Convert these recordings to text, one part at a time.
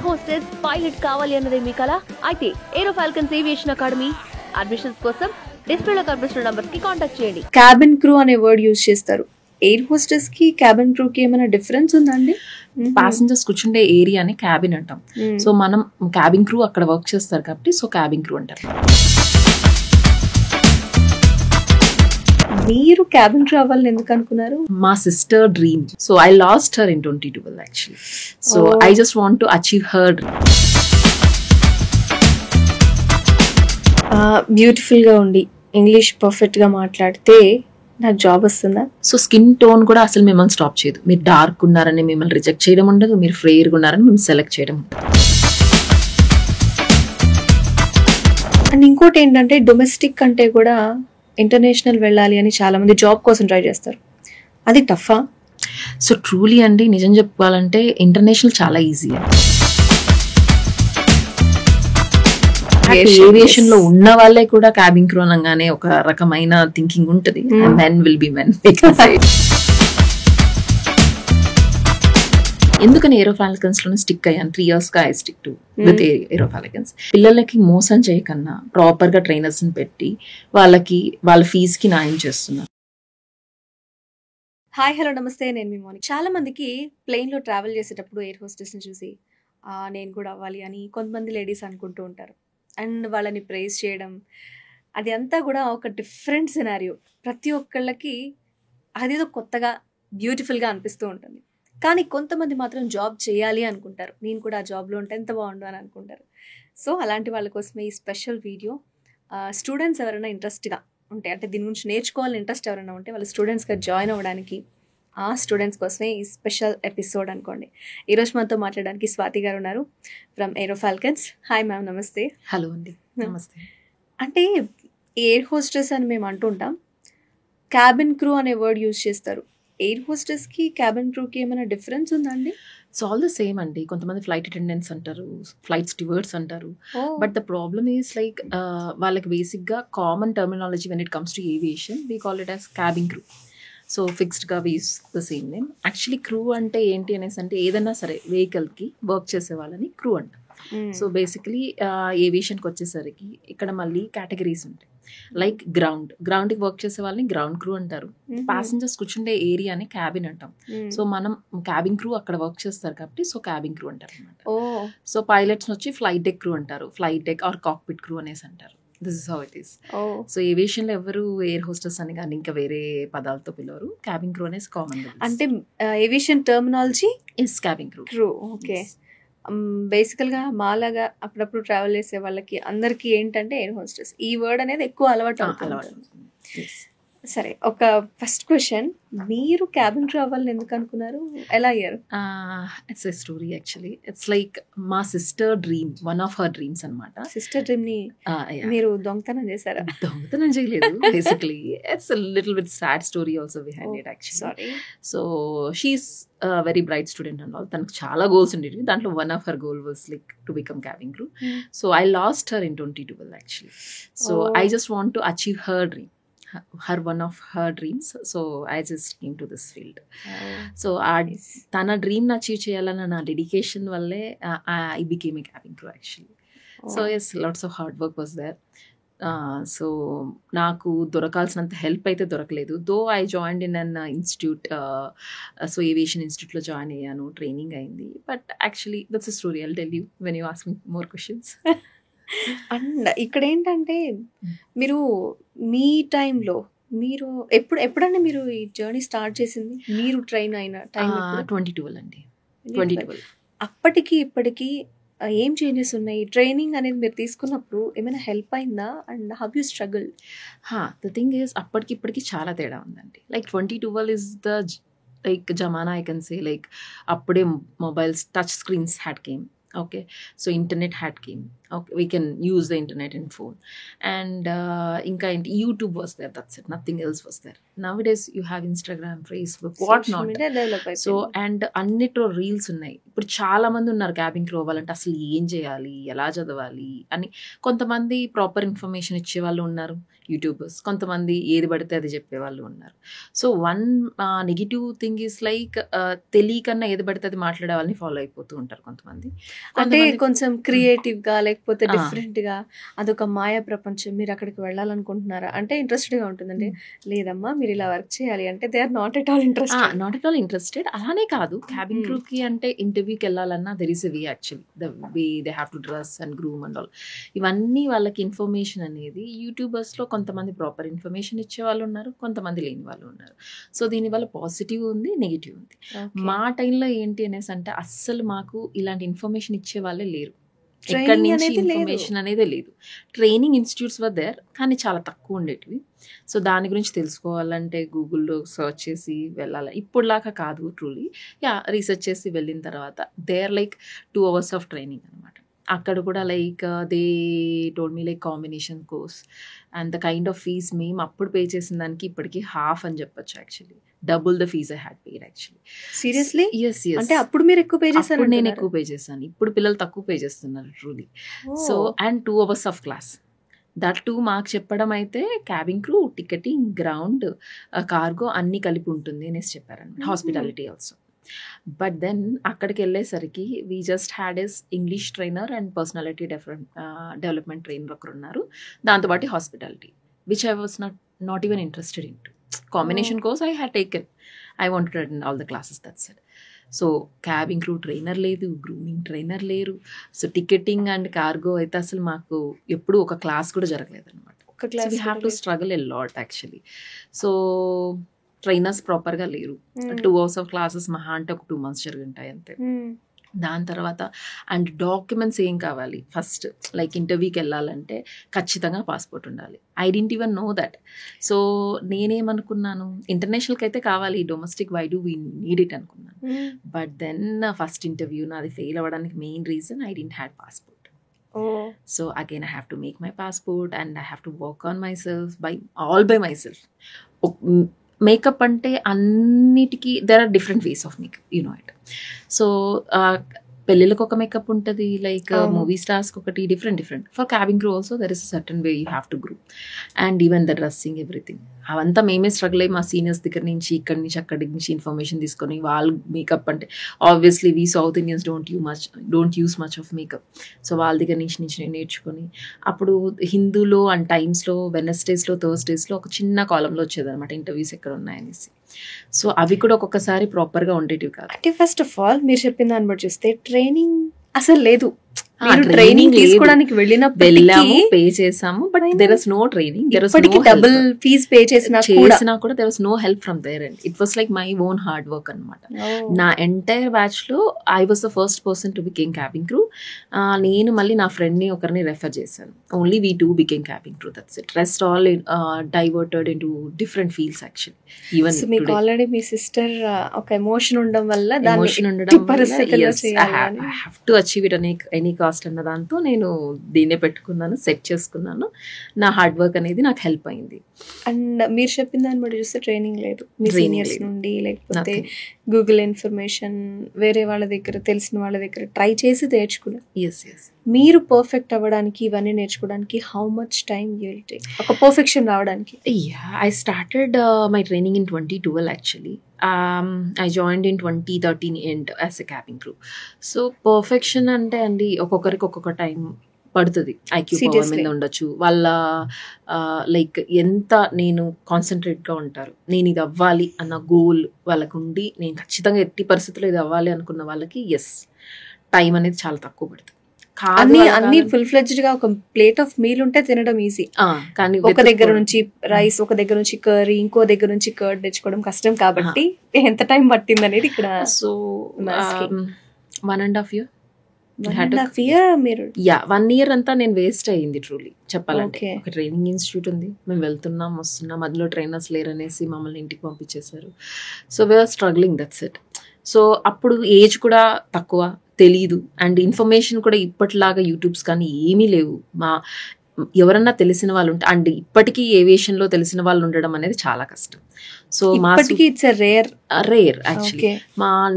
Air hostess pilot కావాలి అన్నదే మీ కల అయితే ఏరో ఫాల్కన్స్ ఏవియేషన్ అకాడమీ అడ్మిషన్స్ కోసం డిస్ప్లేలో కనిపిస్తున్న నంబర్స్ కి కాంటాక్ట్ చేయండి. క్యాబిన్ క్రూ అనే వర్డ్ యూజ్ చేస్తారు. ఎయిర్ హోస్టెస్ కి క్యాబిన్ క్రూ కి ఏమైనా డిఫరెన్స్ ఉందండి? ప్యాసింజర్స్ కూర్చుండే ఏరియాని క్యాబిన్ అంటాం. సో మనం క్యాబిన్ క్రూ అక్కడ వర్క్ చేస్తారు కాబట్టి సో క్యాబిన్ క్రూ అంటారు. మీరు క్యాబిన్ క్రూ అవ్వాలని ఎందుకు అనుకున్నారు? మా sister dream. So I lost her in 2012 actually. So I just want to achieve her dream. Beautiful గా ఉండి ఇంగ్లీష్ పర్ఫెక్ట్ గా మాట్లాడితే నాకు జాబ్ వస్తుందా? సో స్కిన్ టోన్ కూడా అసలు మిమ్మల్ని స్టాప్ చేయదు. మీరు డార్క్ ఉన్నారని మిమ్మల్ని రిజెక్ట్ చేయడం ఉండదు, మీరు ఫ్రెయిర్గా ఉన్నారని మిమ్మల్ని సెలెక్ట్ చేయడం ఉండదు. అండ్ ఇంకోటి ఏంటంటే డొమెస్టిక్ కంటే కూడా ఇంటర్నేషనల్ వెళ్ళాలి అని చాలా మంది జాబ్ కోసం ట్రై చేస్తారు. అది టఫా? సో ట్రూలీ అండి, నిజం చెప్పుకోవాలంటే ఇంటర్నేషనల్ చాలా ఈజీ అండి. ఏవియేషన్ లో ఉన్న వాళ్ళే కూడా క్యాబిన్ క్రూ అనగానే ఒక రకమైన థింకింగ్ ఉంటుంది. Men will be men. ఎందుకని ఏరో ఫాల్కన్స్ లోనే స్టిక్ అయ్యాను. 3 years గా I stick to with Aero Falcons. పిల్లలకి మోసం చేయకన్నా ప్రాపర్ గా ట్రైనర్స్ ని పెట్టి వాళ్ళకి వాళ్ళ ఫీజు కి న్యాయం చేస్తున్నారు. హాయ్ హలో నమస్తే, నేను మీ మోని. చాలా మందికి ప్లేన్లో ట్రావెల్ చేసేటప్పుడు ఎయిర్ హోస్టెస్ని చూసి నేను కూడా అవ్వాలి అని కొంతమంది లేడీస్ అనుకుంటూ ఉంటారు. అండ్ వాళ్ళని ప్రైజ్ చేయడం అది అంతా కూడా ఒక డిఫరెంట్ సినారియో. ప్రతి ఒక్కళ్ళకి అదేదో కొత్తగా బ్యూటిఫుల్గా అనిపిస్తూ ఉంటుంది. కానీ కొంతమంది మాత్రం జాబ్ చేయాలి అనుకుంటారు. నేను కూడా ఆ జాబ్లో ఉంటే ఎంత బాగుండు అని అనుకుంటారు. సో అలాంటి వాళ్ళ కోసమే ఈ స్పెషల్ వీడియో. స్టూడెంట్స్ ఎవరైనా ఇంట్రెస్ట్గా ఉంటే, అంటే దీని గురించి నేర్చుకోవాలని ఇంట్రెస్ట్ ఎవరైనా ఉంటే వాళ్ళు స్టూడెంట్స్గా జాయిన్ అవ్వడానికి, ఆ స్టూడెంట్స్ కోసమే ఈ స్పెషల్ ఎపిసోడ్ అనుకోండి. ఈరోజు మనతో మాట్లాడడానికి స్వాతి గారు ఉన్నారు from Aero Falcons. Hi ma'am, నమస్తే. హలో అండి, నమస్తే. అంటే ఎయిర్ హోస్టెస్ అని మేము అంటుంటాం, క్యాబిన్ క్రూ అనే వర్డ్ యూజ్ చేస్తారు. ఎయిర్ హోస్టెస్కి క్యాబిన్ క్రూకి ఏమైనా డిఫరెన్స్ ఉందండి? సో ఆల్ ద సేమ్ అండి. కొంతమంది ఫ్లైట్ అటెండెంట్స్ అంటారు, ఫ్లైట్ స్టీవర్డ్స్ అంటారు. But the problem is like వాళ్ళకి బేసిక్గా common terminology when it comes to aviation we call it as cabin crew. So ఫిక్స్డ్గా we use the same name. Actually crew అంటే ఏంటి అనేసి అంటే ఏదైనా సరే వెహికల్కి వర్క్ చేసే వాళ్ళని క్రూ అంటారు. సో బేసికలీ ఏవియేషన్కి వచ్చేసరికి ఇక్కడ మళ్ళీ కేటగిరీస్ ఉంటాయి. లైక్ గ్రౌండ్కి వర్క్ చేసే వాళ్ళని గ్రౌండ్ క్రూ అంటారు. ప్యాసింజర్స్ కూర్చుండే ఏరియాని క్యాబిన్ అంటాం. సో మనం క్యాబిన్ క్రూ అక్కడ వర్క్ చేస్తారు కాబట్టి సో క్యాబిన్ క్రూ అంటారు అనమాట. సో పైలట్స్ వచ్చి ఫ్లైట్ డెక్ క్రూ అంటారు, flight deck or cockpit crew అనేసి అంటారు. This is how it is. So ఏవియేషన్లో ఎవరు ఎయిర్ హోస్టెస్ అని కానీ ఇంకా వేరే పదాలతో పిలవరు. క్యాబిన్ క్రూ అనేసి కామన్. అంటే aviation terminology is cabin crew. Okay. బేసికల్గా మాలాగా అప్పుడప్పుడు ట్రావెల్ చేసే వాళ్ళకి అందరికీ ఏంటంటే ఎయిర్ హోస్టెస్ ఈ వర్డ్ అనేది ఎక్కువ అలవాటు అవుతుంది. సరే, ఒక ఫస్ట్ క్వశ్చన్, మీరు క్యాబిన్ క్రూ అవ్వాలని ఎందుకు అనుకున్నారు? ఎలా అయ్యారు? It's a story actually. It's like మా sister dream, one of her dreams అనమాట. సిస్టర్ డ్రీమ్ ని మీరు దొంగతనం చేశారా? దొంగతనం చేయలేదు. Basically it's little bit sad story also behind it actually. So she is very bright student and all. తనకు చాలా గోల్స్ ఉండేవి. దాంట్లో one of her goal was like to become cabin crew. So I lost her in 2012 actually. So I just want to achieve her dream, one of her dreams. So I just came to this field. So tana dream na achieve cheyalana na dedication valle I became a cabin crew actually. So yes, lots of hard work was there. So నాకు దొరకాల్సినంత help అయితే దొరకలేదు. Though I joined in an institute. So aviation ఇన్స్టిట్యూట్లో join అయ్యాను, training అయింది. But actually that's a story. I'll tell you when you ask me more questions. And ఇక్కడ ఏంటంటే మీరు మీ టైంలో మీరు ఎప్పుడంటే మీరు ఈ జర్నీ స్టార్ట్ చేసింది, మీరు ట్రైన్ అయిన టైం 2012 అండి. 2012. అప్పటికి ఇప్పటికి ఏం చేంజెస్ ఉన్నాయి? ట్రైనింగ్ అనేది మీరు తీసుకున్నప్పుడు ఏమైనా హెల్ప్ అయిందా? And how you struggle? The thing is అప్పటికి ఇప్పటికి చాలా తేడా ఉందండి. లైక్ 2012 ఇస్ ద లైక్ జమానా ఐ కెన్ సే. లైక్ అప్పుడే mobiles, touch screens had came. Okay, so internet had came. Okay, we can use the internet in phone, and inka YouTube was there. That's it. Nothing else was there. Now days you have Instagram, Facebook, what social not. Media develop so అయిపోయింది. And అన్నిట్లో reels ఉన్నాయి. ఇప్పుడు చాలా మంది ఉన్నారు cabin crew అవ్వాలంటే అసలు ఏం చేయాలి, ఎలా చదవాలి అని. కొంతమంది ప్రాపర్ ఇన్ఫర్మేషన్ ఇచ్చే వాళ్ళు ఉన్నారు, యూట్యూబర్స్. కొంతమంది ఏది పడితే అది చెప్పేవాళ్ళు ఉన్నారు. So one negative thing is like తెలియకన్నా ఏది పడితే అది మాట్లాడే వాళ్ళని ఫాలో అయిపోతూ ఉంటారు కొంతమంది. అంటే కొంతమంది కొంచెం క్రియేటివ్ గా లేకపోతే ఆ. డిఫరెంట్ గా అదొక మాయా ప్రపంచం, మీరు అక్కడికి వెళ్ళాలనుకుంటున్నారా అంటే ఇంట్రెస్టెడ్ గా ఉంటుందండి. లేదమ్మా మీరు ఇలా వర్క్ చేయాలి అంటే they are not at all interested. Not at all interested. అలానే కాదు, క్యాబిన్ Hmm. క్రూకి అంటే ఇంటర్వ్యూకి వెళ్ళాలన్నా there is a way actually. The way they have to dress and groom and all. ఇవన్నీ వాళ్ళకి ఇన్ఫర్మేషన్ అనేది యూట్యూబర్స్లో కొంతమంది ప్రాపర్ ఇన్ఫర్మేషన్ ఇచ్చే వాళ్ళు ఉన్నారు, కొంతమంది లేని వాళ్ళు ఉన్నారు. సో దీనివల్ల పాజిటివ్ ఉంది, నెగిటివ్ ఉంది. మా టైంలో ఏంటి అనేసి అంటే అస్సలు మాకు ఇలాంటి ఇన్ఫర్మేషన్ ఇచ్చే వాళ్ళే లేరు. ఎక్కడి Training నుంచి అనేది లేదు. ఇన్ఫర్మేషన్ అనేది లేదు. ట్రైనింగ్ ఇన్స్టిట్యూట్స్ వర్ దేర్, కానీ చాలా తక్కువ ఉండేటివి. సో దాని గురించి తెలుసుకోవాలంటే గూగుల్లో సర్చ్ చేసి వెళ్ళాలి. ఇప్పుడులాగా కాదు ట్రూలీ. రీసెర్చ్ చేసి వెళ్ళిన తర్వాత they are like 2 hours of training అనమాట. అక్కడ కూడా like they told me like combination course and the kind of fees మేము అప్పుడు పే చేసిన దానికి ఇప్పటికి హాఫ్ అని చెప్పొచ్చు. Actually double the fees I had paid actually. Seriously yes yes. అంటే అప్పుడు మీరు ఎక్కువ పే చేశారు అప్పుడు నేను ఎక్కువ పే చేశాను, ఇప్పుడు పిల్లలు తక్కువ పే చేస్తున్నారు truly. So and 2 hours of class. That two మాకు చెప్పడం అయితే cabin crew, ticketing, ground, cargo అన్నీ కలిపి ఉంటుంది అనేసి చెప్పారనమాట. Hospitality also. బట్ దెన్ అక్కడికి వెళ్ళేసరికి వీ జస్ట్ హ్యాడ్ ఎస్ English trainer and personality development trainer ఒకరు ఉన్నారు, దాంతోపాటు hospitality, which I was not even interested in to. Combination course I had taken, I wanted attend all the classes, that's it. So cabin crew trainer లేదు, grooming trainer లేరు. So ticketing and cargo అయితే అసలు మాకు ఎప్పుడు ఒక class కూడా జరగలేదు అనమాట. ఒక class we have to struggle a lot actually. So trainers ప్రాపర్గా లేరు. 2 hours ఆఫ్ క్లాసెస్ మహా అంటే ఒక 2 months జరుగుంటాయి అంతే. దాని తర్వాత అండ్ డాక్యుమెంట్స్ ఏం కావాలి ఫస్ట్, లైక్ ఇంటర్వ్యూకి వెళ్ళాలంటే ఖచ్చితంగా పాస్పోర్ట్ ఉండాలి. I didn't even know that. So నేనేమనుకున్నాను, ఇంటర్నేషనల్కి అయితే కావాలి, domestic why do we need it అనుకున్నాను. బట్ దెన్ ఫస్ట్ ఇంటర్వ్యూ నాది ఫెయిల్ అవ్వడానికి main reason I didn't had passport. So again I have to make my passport and I have to work on myself all by myself. Makeup అంటే అన్నిటికీ there are different ways of makeup, you know it. So పెళ్ళిళ్ళకి ఒక makeup ఉంటుంది, like movie స్టార్స్కి ఒకటి, different. For cabin crew also there is a certain way you have to groom and even the dressing, everything. అవంతా మేమే struggle అయ్యి మా seniors దగ్గర నుంచి ఇక్కడి నుంచి అక్కడి నుంచి ఇన్ఫర్మేషన్ తీసుకొని వాళ్ళు మేకప్ అంటే obviously we south Indians don't use much of makeup. So వాళ్ళ దగ్గర నుంచి నేను నేర్చుకొని, అప్పుడు హిందూలో అండ్ టైమ్స్లో వెనస్డేస్లో థర్స్డేస్లో ఒక చిన్న కాలంలో వచ్చేదన్నమాట ఇంటర్వ్యూస్ ఎక్కడ ఉన్నాయనేసి. సో అవి కూడా ఒక్కొక్కసారి ప్రాపర్గా ఉండేటివి కాదు. అంటే ఫస్ట్ ఆఫ్ ఆల్ మీరు చెప్పిన దాన్ని బట్టి చూస్తే ట్రైనింగ్ అసలు లేదు. ట్రైనింగ్ తీసుకోవడానికి వెళ్ళాము, పే చేసాము, but there is no training. Double fees pay చేసినా కూడా there was no help from there and it was like my own hard work అనమాట. నా ఎంటైర్ బ్యాచ్ లో I was the first person to became cabin crew. నేను మళ్ళీ నా friend ని ఒకరిని రెఫర్ చేశాను. Only we two became cabin crew, that's it. Rest all diverted in to different fields actually. Even మీకు ఆల్రెడీ మీ sister ఒక emotion ఉండడం వల్ల I have to achieve it any cost అన్న దాంతో నేను దీన్నే పెట్టుకున్నాను, సెట్ చేసుకున్నాను. నా హార్డ్ వర్క్ అనేది నాకు హెల్ప్ అయింది. అండ్ మీరు చెప్పిన దాన్ని బట్టి చూస్తే ట్రైనింగ్ లేదు మీ సీనియర్స్ నుండి, లేకపోతే గూగుల్ ఇన్ఫర్మేషన్ వేరే వాళ్ళ దగ్గర, తెలిసిన వాళ్ళ దగ్గర ట్రై చేసి నేర్చుకున్నారు. మీరు పర్ఫెక్ట్ అవ్వడానికి, ఇవన్నీ నేర్చుకోవడానికి how much time you will take ఒక పర్ఫెక్షన్ రావడానికి? I started my training in 2012 actually. I joined in 2013 end as a cabin crew. So perfection అంటే అండి ఒక్కొక్కరికి ఒక్కొక్క టైం పడుతుంది. ఐక్యూ పవర్ మీద ఉండొచ్చు, వాళ్ళ లైక్ ఎంత నేను కాన్సన్ట్రేట్గా ఉంటారు, నేను ఇది అవ్వాలి అన్న గోల్ వాళ్ళకు ఉండి, నేను ఖచ్చితంగా ఎట్టి పరిస్థితుల్లో ఇది అవ్వాలి అనుకున్న వాళ్ళకి టైం అనేది చాలా తక్కువ పడుతుంది. అన్ని ఫుల్ ఫ్లెడ్జ్డ్ గా ఒక ప్లేట్ ఆఫ్ మీల్ ఉంటే తినడం ఈజీ, కానీ ఒక దగ్గర నుంచి రైస్, ఒక దగ్గర నుంచి కర్రీ, ఇంకో దగ్గర నుంచి కర్డ్ తెచ్చుకోవడం కష్టం. కాబట్టి ఎంత టైం పట్టింది అనేది ఇక్కడ. సో 1.5 year 1 year అంతా నేను వేస్ట్ అయ్యింది ట్రూలీ చెప్పాలంటే. ఒక ట్రైనింగ్ ఇన్స్టిట్యూట్ ఉంది, మేము వెళ్తున్నాం వస్తున్నాం, మధ్యలో ట్రైనర్స్ లేరనేసి మమ్మల్ని ఇంటికి పంపించేశారు. So we are struggling, that's it. So అప్పుడు ఏజ్ కూడా తక్కువ, తెలీదు, అండ్ ఇన్ఫర్మేషన్ కూడా ఇప్పటిలాగా యూట్యూబ్స్ కానీ ఏమీ లేవు. ఎవరన్నా తెలిసిన వాళ్ళు ఉంటే, అండ్ ఇప్పటికీ ఏవియేషన్లో తెలిసిన వాళ్ళు ఉండడం అనేది చాలా కష్టం. సో ఇప్పటికీ ఇట్స్ రేర్ యాక్చువల్లీ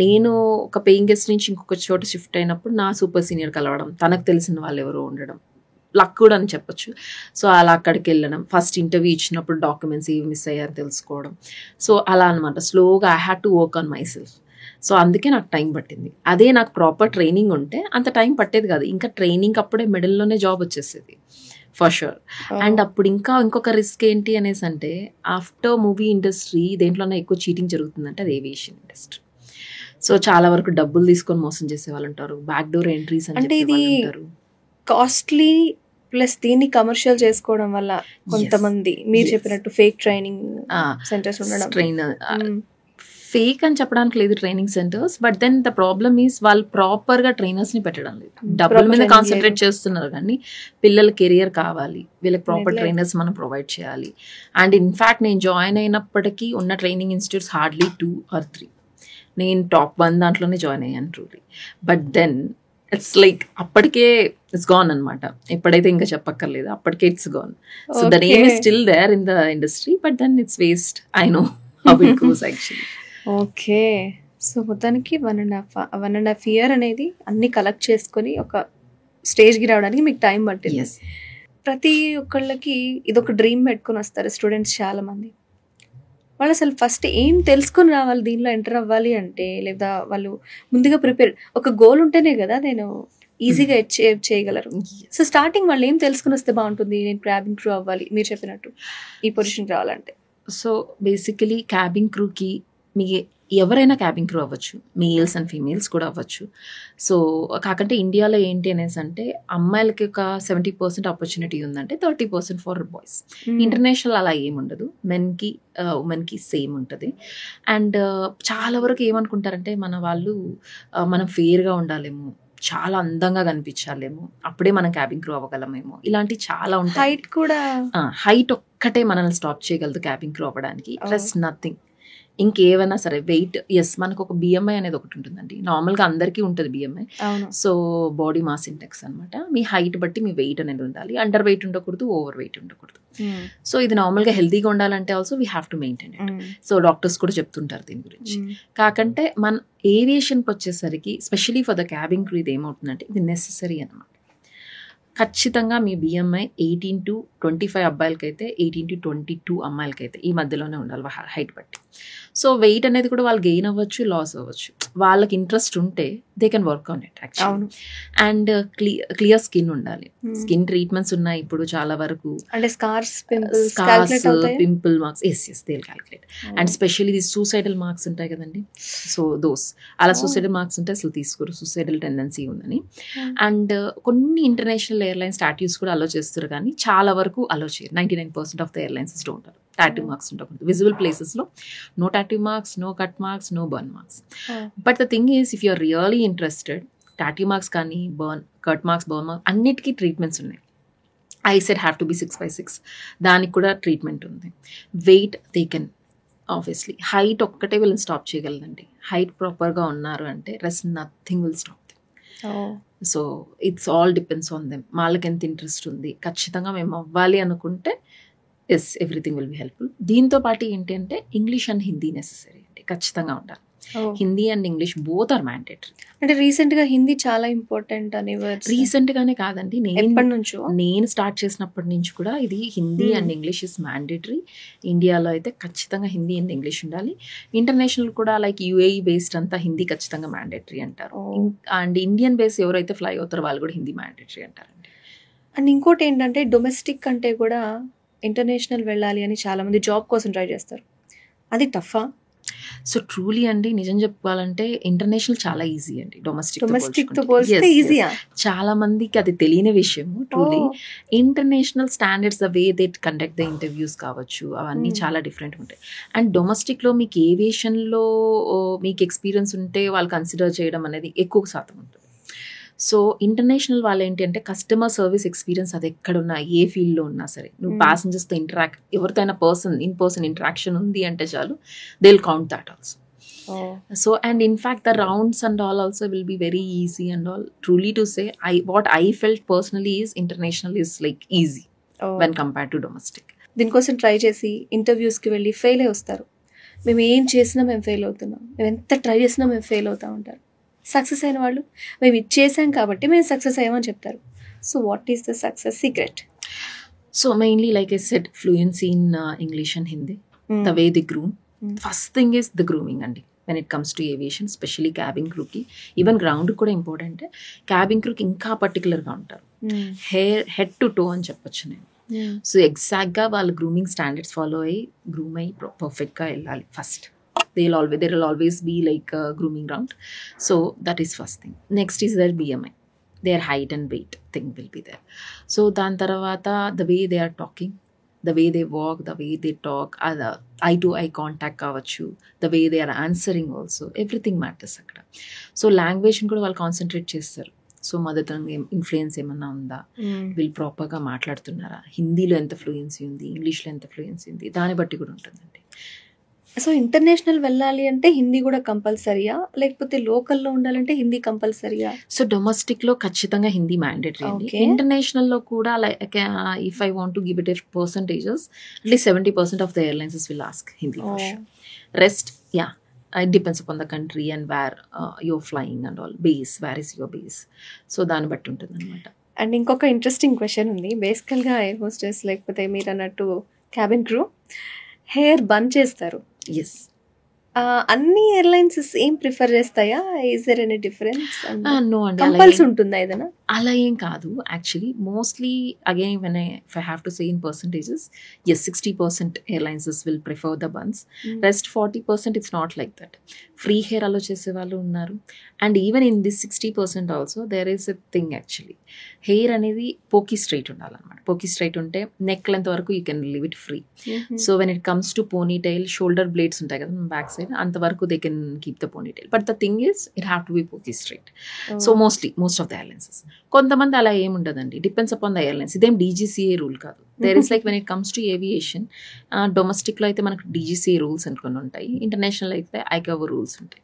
నేను ఒక పేయింగ్ గెస్ట్ నుంచి ఇంకొక చోట షిఫ్ట్ అయినప్పుడు నా సూపర్ సీనియర్ కలవడం, తనకు తెలిసిన వాళ్ళు ఎవరో ఉండడం లక్ కూడా అని చెప్పొచ్చు. సో అలా అక్కడికి వెళ్ళడం, ఫస్ట్ ఇంటర్వ్యూ ఇచ్చినప్పుడు డాక్యుమెంట్స్ ఏవి మిస్ అయ్యారో తెలుసుకోవడం. సో అలా అనమాట, స్లోగా I had to work on my self. So అందుకే నాకు టైం పట్టింది. అదే నాకు ప్రాపర్ ట్రైనింగ్ ఉంటే అంత టైం పట్టేది కాదు. ఇంకా ట్రైనింగ్ అప్పుడే మిడిల్లోనే జాబ్ వచ్చేసేది ఫర్ షూర్. అండ్ అప్పుడు ఇంకొక రిస్క్ ఏంటి అనేసి అంటే, ఆఫ్టర్ మూవీ ఇండస్ట్రీ దేంట్లోనే ఎక్కువ చీటింగ్ జరుగుతుందంటే అది ఏవియేషన్ ఇండస్ట్రీ. సో చాలా వరకు డబ్బులు తీసుకొని మోసం చేసే వాళ్ళు ఉంటారు, బ్యాక్ డోర్ ఎంట్రీస్ అంటే ఇది కాస్ట్లీ ప్లస్ దీన్ని కమర్షియల్ చేసుకోవడం వల్ల కొంతమంది మీరు చెప్పినట్టు ఫేక్ ట్రైనింగ్ సెంటర్స్ ఉండడం. ఫేక్ అని చెప్పడానికి లేదు training centres, but then the problem is వాళ్ళు ప్రాపర్గా ట్రైనర్స్ని పెట్టడం లేదు. డబ్బుల మీద కాన్సన్ట్రేట్ చేస్తున్నారు, కానీ పిల్లల కెరియర్ కావాలి, వీళ్ళకి ప్రాపర్ ట్రైనర్స్ మనం ప్రొవైడ్ చేయాలి. అండ్ ఇన్ఫ్యాక్ట్ నేను జాయిన్ అయినప్పటికీ ఉన్న ట్రైనింగ్ ఇన్స్టిట్యూట్స్ హార్డ్లీ 2 or 3. నేను టాప్ 1 దాంట్లోనే జాయిన్ అయ్యాను truly. But then it's like అప్పటికే ఇట్స్ గాన్ అనమాట. ఎప్పుడైతే ఇంకా చెప్పక్కర్లేదు, అప్పటికే it's gone. So the name is still there in the industry, but then it's waste. I know how it goes actually. Okay, so మొత్తానికి 1.5 year అనేది అన్ని collect చేసుకొని ఒక స్టేజ్కి రావడానికి మీకు టైం పట్టింది. ప్రతి ఒక్కళ్ళకి ఇదొక డ్రీమ్ పెట్టుకొని వస్తారు స్టూడెంట్స్ చాలా మంది. వాళ్ళు అసలు ఫస్ట్ ఏం తెలుసుకొని రావాలి దీనిలో ఎంటర్ అవ్వాలి అంటే, లేదా వాళ్ళు ముందుగా ప్రిపేర్, ఒక గోల్ ఉంటేనే కదా నేను ఈజీగా అచీవ్ చేయగలరు. సో స్టార్టింగ్ వాళ్ళు ఏం తెలుసుకుని వస్తే బాగుంటుంది, నేను క్యాబిన్ క్రూ అవ్వాలి మీరు చెప్పినట్టు ఈ పొజిషన్కి రావాలంటే? సో బేసికలీ క్యాబిన్ క్రూకి మీ ఎవరైనా క్యాబిన్ క్రూ అవ్వచ్చు, మేల్స్ అండ్ ఫీమేల్స్ కూడా అవ్వచ్చు. సో కాకంటే ఇండియాలో ఏంటి అనేసి అంటే, అమ్మాయిలకి ఒక 70% ఆపర్చునిటీ ఉందంటే 30% ఫర్ బాయ్స్. ఇంటర్నేషనల్ అలా ఏముండదు, మెన్కి ఉమెన్కి సేమ్ ఉంటుంది. అండ్ చాలా వరకు ఏమనుకుంటారంటే మన వాళ్ళు మనం ఫెయిర్గా ఉండాలేమో, చాలా అందంగా కనిపించాలేమో, అప్పుడే మనం క్యాబిన్ క్రూ అవ్వగలమేమో, ఇలాంటి చాలా ఉంటాయి. హైట్ కూడా, హైట్ ఒక్కటే మనల్ని స్టాప్ చేయగలదు క్యాబిన్ క్రూ అవ్వడానికి, ప్లస్ నథింగ్. ఇంకేమైనా సరే వెయిట్, ఎస్ మనకు ఒక బిఎంఐ అనేది ఒకటి ఉంటుందండి, నార్మల్గా అందరికీ ఉంటుంది BMI. So body mass index అనమాట. మీ హైట్ బట్టి మీ వెయిట్ అనేది ఉండాలి, అండర్ వెయిట్ ఉండకూడదు, ఓవర్ వెయిట్ ఉండకూడదు. సో ఇది నార్మల్గా హెల్తీగా ఉండాలంటే also we have to maintain it. So doctors కూడా చెప్తుంటారు దీని గురించి. కాకంటే మన ఏవియేషన్కి వచ్చేసరికి specially for the cabin crew ఇది ఏమవుతుందంటే ఇది నెసెసరీ అనమాట. ఖచ్చితంగా మీ బిఎంఐ 18 to 25 అబ్బాయిలకైతే 18 to 22 అమ్మాయిలకైతే ఈ మధ్యలోనే ఉండాలి హైట్ బట్టి. సో వెయిట్ అనేది కూడా వాళ్ళు గెయిన్ అవ్వచ్చు, లాస్ అవ్వచ్చు. వాళ్ళకి ఇంట్రెస్ట్ ఉంటే they can work on it actually. And clear skin ఉండాలి. స్కిన్ ట్రీట్మెంట్స్ ఉన్నాయి ఇప్పుడు చాలా వరకు, అంటే scars, pimple marks, yes they will calculate. And specially the suicidal marks ఉంటాయి కదండి, సో దోస్ అలా సూసైడల్ మార్క్స్ ఉంటే అసలు తీసుకోరు, సూసైడల్ టెండెన్సీ ఉందని. అండ్ కొన్ని ఇంటర్నేషనల్ ఎయిర్లైన్స్ టాటూస్ కూడా అలో చేస్తారు, కానీ చాలా వరకు అలో చేయరు. 99% of the airlines don't allow. Tattoo marks ఉండకూడదు విజిబుల్ ప్లేసెస్లో. No tattoo marks, no cut marks, no burn marks. But the thing is, if you're really interested, tattoo marks కానీ cut marks, burn marks అన్నిటికీ treatments ఉన్నాయి. I said have to be 6/6, దానికి కూడా treatment ఉంది. Weight they can obviously, height ఒక్కటే వీళ్ళని stop చేయగలదండి. Height ప్రాపర్గా ఉన్నారు అంటే rest nothing will stop them. So it's all depends on them. వాళ్ళకి ఎంత ఇంట్రెస్ట్ ఉంది, ఖచ్చితంగా మేము అవ్వాలి అనుకుంటే yes everything will be helpful. దీంతో పాటు ఏంటి అంటే ఇంగ్లీష్ అండ్ హిందీ నెసెసరీ అండి, ఖచ్చితంగా ఉండాలి. Hindi and English both are mandatory. అంటే రీసెంట్ గా హిందీ చాలా ఇంపార్టెంట్ అని రీసెంట్ గానే కాదండి, నేను స్టార్ట్ చేసినప్పటి నుంచి కూడా ఇది Hindi and English is mandatory. ఇండియాలో అయితే ఖచ్చితంగా హిందీ అండ్ ఇంగ్లీష్ ఉండాలి. ఇంటర్నేషనల్ కూడా లైక్ యుఏఈ బేస్డ్ అంతా హిందీ ఖచ్చితంగా మ్యాండేటరీ అంటారు. అండ్ ఇండియన్ బేస్ ఎవరైతే ఫ్లై అవుతారో వాళ్ళు కూడా హిందీ మ్యాండేటరీ అంటారండి. అండ్ ఇంకోటి ఏంటంటే డొమెస్టిక్ కంటే కూడా ఇంటర్నేషనల్ వెళ్ళాలి అని చాలా మంది జాబ్ కోసం ట్రై చేస్తారు. అది టఫా? సో ట్రూలీ అండి, నిజం చెప్పుకోవాలంటే ఇంటర్నేషనల్ చాలా ఈజీ అండి, డొమెస్టిక్ తో పోల్చితే ఈజీయా? చాలా మందికి అది తెలియని విషయము. Truly international standards, the way they conduct the interviews కావచ్చు, అవన్నీ చాలా డిఫరెంట్ ఉంటాయి. అండ్ డొమెస్టిక్లో మీకు ఏవియేషన్లో మీకు ఎక్స్పీరియన్స్ ఉంటే వాళ్ళు కన్సిడర్ చేయడం అనేది ఎక్కువ శాతం ఉంటుంది. సో ఇంటర్నేషనల్ వాళ్ళు ఏంటి అంటే కస్టమర్ సర్వీస్ ఎక్స్పీరియన్స్ అది ఎక్కడున్నా, ఏ ఫీల్డ్లో ఉన్నా సరే, నువ్వు ప్యాసింజర్స్తో ఎవరితో అయినా ఇన్ పర్సన్ ఇంటరాక్షన్ ఉంది అంటే చాలు, they will count that also. So, and in fact, the rounds and all also will be very easy and all. Truly to say, what I felt personally is international is like easy when compared to domestic. దీనికోసం try చేసి ఇంటర్వ్యూస్కి వెళ్ళి fail అయి వస్తారు. మేము ఏం చేసినా మేము fail అవుతున్నాం, మేము ఎంత ట్రై చేసినా మేము ఫెయిల్ అవుతూ ఉంటారు. సక్సెస్ అయిన వాళ్ళు మేము ఇది చేసాం కాబట్టి మేము సక్సెస్ అయ్యామని చెప్తారు. So what is the success secret? So mainly, like I said, fluency in English and Hindi, the way they groom. First thing is the grooming andi. When it comes to aviation, especially cabin crew ki, even ground kuda important. Cabin crew ki inka particular ga untaru. Hair head to toe అని చెప్పొచ్చు నేను. So ఎగ్జాక్ట్గా వాళ్ళు grooming standards follow అయ్యి groom అయ్యి పర్ఫెక్ట్గా వెళ్ళాలి first. there will always be like a grooming round. So that is first thing. Next is their BMI, their height and weight thing will be there. So dan taravata the way they are talking, the way they walk, the way they talk, the eye to eye contact kavachu, the way they are answering also, everything matters akkada. So language kuda వాళ్ళు concentrate చేస్తారు. So mother tongue influence ఏమన్నా ఉందా, వీళ్ళు ప్రాపర్గా మాట్లాడుతున్నారా, హిందీలో ఎంత fluency ఉంది, ఇంగ్లీష్లో ఎంత ఫ్లూయెన్సీ ఉంది, దాన్ని బట్టి కూడా ఉంటుందండి. సో ఇంటర్నేషనల్ వెళ్ళాలి అంటే హిందీ కూడా కంపల్సరీయా, లేకపోతే లోకల్లో ఉండాలంటే హిందీ కంపల్సరీయా? సో డొమెస్టిక్లో ఖచ్చితంగా హిందీ మ్యాండేటరీ అండి. ఇంటర్నేషనల్లో కూడా like if I want to give it percentages, at least 70% of the airlines will ask Hindi. Rest it depends upon the country and where you're flying and all. Base, where is your base? So దాన్ని బట్టి ఉంటుంది అనమాట. And ఇంకొక interesting question ఉంది. బేసికల్గా air hostess లేకపోతే మీరు అన్నట్టు క్యాబిన్ క్రూ హెయిర్ బన్ చేస్తారు. ఎస్. అన్ని ఎయిర్లైన్స్ సేమ్ ప్రిఫర్ చేస్తాయా? Is there any difference? No అండి, కంపల్సరీ ఉంటుందా ఏదైనా? అలా ఏం కాదు actually. Mostly again when if I have to say in percentages, yes, 60% airlines will prefer the buns. Rest 40% it's not like that. Free hair allow చేసే వాళ్ళు ఉన్నారు. And even in this 60% also there is a thing actually. Hair అనేది poker straight ఉండాలన్నమాట. Poker straight ఉంటే neck length వరకు you can leave it free. So when it comes to ponytail, shoulder blades ఉంటాయి కదా back side, అంతవరకు they can keep the ponytail. But the thing is it have to be poker straight. So most of the airlines. కొంతమంది అలా ఏముండదండి, depends upon the airlines. ఇదేం DGCA rule కాదు. There is like when it comes to aviation, డొమెస్టిక్లో అయితే మనకు DGCA rules అనుకుని ఉంటాయి, ఇంటర్నేషనల్ అయితే ఐకావో రూల్స్ ఉంటాయి.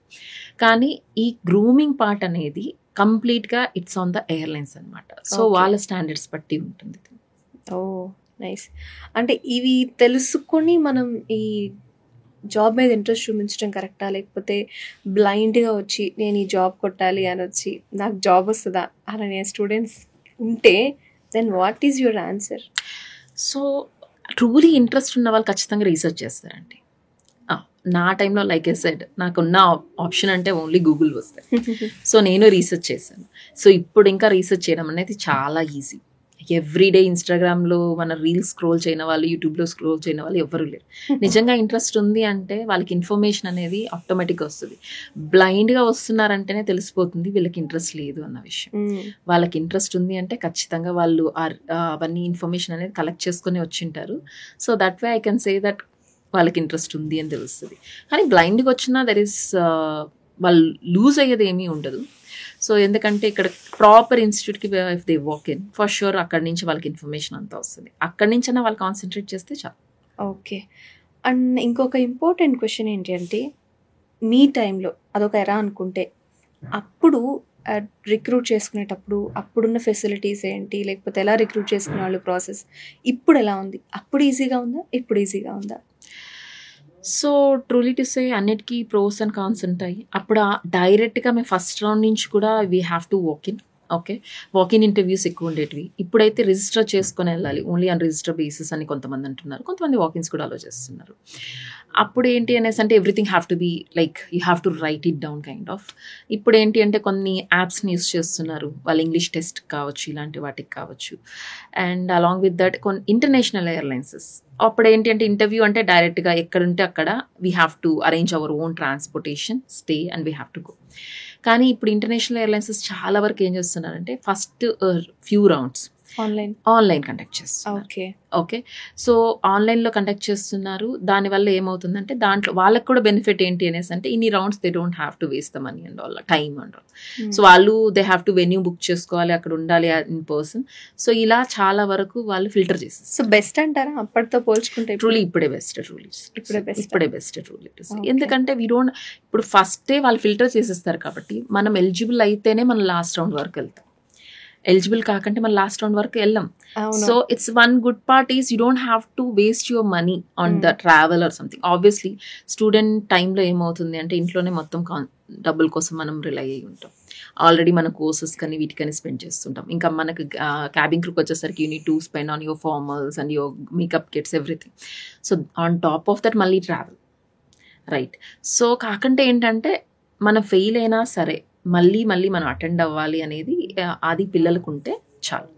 కానీ ఈ గ్రూమింగ్ పార్ట్ అనేది కంప్లీట్గా ఇట్స్ ఆన్ ద ఎయిర్లైన్స్ అనమాట. సో వాళ్ళ స్టాండర్డ్స్ బట్టి ఉంటుంది. ఓ నైస్. అంటే ఇవి తెలుసుకొని మనం ఈ జాబ్ మీద ఇంట్రెస్ట్ చూపించడం కరెక్టా, లేకపోతే బ్లైండ్గా వచ్చి నేను ఈ జాబ్ కొట్టాలి అని వచ్చి నాకు జాబ్ వస్తుందా అని స్టూడెంట్స్ ఉంటే then what is your answer? So truly interest ఉన్న వాళ్ళు ఖచ్చితంగా రీసెర్చ్ చేస్తారండి. నా టైంలో లైక్ ఐ సెడ్, నాకున్న ఆప్షన్ అంటే ఓన్లీ గూగుల్ వస్తాయి. సో నేను రీసెర్చ్ చేశాను. సో ఇప్పుడు ఇంకా రీసెర్చ్ చేయడం అనేది చాలా ఈజీ. ఎవ్రీడే ఇన్స్టాగ్రామ్లో మన రీల్స్ స్క్రోల్ చేయని వాళ్ళు, యూట్యూబ్లో స్క్రోల్ చేయని వాళ్ళు ఎవరు లేరు. నిజంగా ఇంట్రెస్ట్ ఉంది అంటే వాళ్ళకి ఇన్ఫర్మేషన్ అనేది ఆటోమేటిక్గా వస్తుంది. బ్లైండ్గా వస్తున్నారంటేనే తెలిసిపోతుంది వీళ్ళకి ఇంట్రెస్ట్ లేదు అన్న విషయం. వాళ్ళకి ఇంట్రెస్ట్ ఉంది అంటే ఖచ్చితంగా వాళ్ళు అవన్నీ ఇన్ఫర్మేషన్ అనేది కలెక్ట్ చేసుకొని వచ్చింటారు. So that way I can say that వాళ్ళకి ఇంట్రెస్ట్ ఉంది అని తెలుస్తుంది. కానీ బ్లైండ్గా వచ్చినా దర్ ఈస్ వాళ్ళు లూజ్ అయ్యేది ఏమీ ఉండదు. సో ఎందుకంటే ఇక్కడ ప్రాపర్ ఇన్స్టిట్యూట్కి if they walk in, for sure అక్కడి నుంచి వాళ్ళకి ఇన్ఫర్మేషన్ అంతా వస్తుంది. అక్కడి నుంచైనా వాళ్ళు కాన్సన్ట్రేట్ చేస్తే చాలు. ఓకే. అండ్ ఇంకొక ఇంపార్టెంట్ క్వశ్చన్ ఏంటి అంటే, మీ టైంలో అదొక ఎరా అనుకుంటే, అప్పుడు రిక్రూట్ చేసుకునేటప్పుడు అప్పుడున్న ఫెసిలిటీస్ ఏంటి, లేకపోతే ఎలా రిక్రూట్ చేసుకునే వాళ్ళు ప్రాసెస్, ఇప్పుడు ఎలా ఉంది? అప్పుడు ఈజీగా ఉందా, ఇప్పుడు ఈజీగా ఉందా? సో ట్రూలీ టు సే అన్నిటికీ ప్రోస్ అండ్ కాన్స్ ఉంటాయి. అప్పుడు డైరెక్ట్గా మేము ఫస్ట్ రౌండ్ నుంచి కూడా we have to walk in interviews ఎక్కువ ఉండేటివి. ఇప్పుడైతే రిజిస్టర్ చేసుకొని వెళ్ళాలి, ఓన్లీ అన్ రిజిస్టర్ బేసిస్ అని కొంతమంది అంటున్నారు, కొంతమంది వాకిన్స్ కూడా అలో చేస్తున్నారు. అప్పుడు ఏంటి అనేసి అంటే everything have to be like you have to write it down kind of. ఇప్పుడు ఏంటి అంటే కొన్ని యాప్స్ని యూస్ చేస్తున్నారు, వాళ్ళు ఇంగ్లీష్ టెస్ట్ కావచ్చు, ఇలాంటి వాటికి కావచ్చు. అండ్ అలాంగ్ విత్ దట్ కొన్ని ఇంటర్నేషనల్ ఎయిర్లైన్సెస్ అప్పుడు ఏంటి అంటే ఇంటర్వ్యూ అంటే డైరెక్ట్గా ఎక్కడుంటే అక్కడ we have to arrange our own transportation, stay and we have to go. కానీ ఇప్పుడు ఇంటర్నేషనల్ ఎయిర్లైన్సెస్ చాలా వరకు ఏం చేస్తున్నారంటే first few rounds online conduct చేస్తున్నారు. ఓకే, సో ఆన్లైన్లో కండక్ట్ చేస్తున్నారు. దానివల్ల ఏమవుతుందంటే దాంట్లో వాళ్ళకి కూడా బెనిఫిట్ ఏంటి అనేసి అంటే ఇన్ని rounds they don't have to waste the money and all time and all. So వాళ్ళు they have to venue book చేసుకోవాలి, అక్కడ ఉండాలి ఇన్ పర్సన్. సో ఇలా చాలా వరకు వాళ్ళు ఫిల్టర్ చేస్తారు. సో బెస్ట్ అంటారా అప్పటితో పోల్చుకుంటే? ట్రూలీ ఇప్పుడే బెస్ట్ ఎందుకంటే వీ డోంట్ ఇప్పుడు ఫస్టే వాళ్ళు ఫిల్టర్ చేసేస్తారు కాబట్టి మనం ఎలిజిబుల్ అయితేనే మనం లాస్ట్ రౌండ్ వరకు వెళ్తాం. ఎలిజిబుల్ కాకంటే మనం లాస్ట్ రౌండ్ వరకు వెళ్ళాం. So it's one good part is you don't have to waste your money on the travel or something. Obviously student టైంలో ఏమవుతుంది అంటే ఇంట్లోనే మొత్తం డబ్బుల కోసం మనం రిలై అయ్యి ఉంటాం. ఆల్రెడీ మన కోర్సెస్ కానీ వీటికని స్పెండ్ చేస్తుంటాం. ఇంకా మనకు క్యాబిన్ క్రూకి వచ్చేసరికి you need to spend on your formals and your makeup kits everything. So on top of that మళ్ళీ ట్రావెల్, రైట్? సో కాకంటే ఏంటంటే మనం ఫెయిల్ అయినా సరే మళ్ళీ మనం అటెండ్ అవ్వాలి అనేది అది పిల్లలకు ఉంటే చాలు.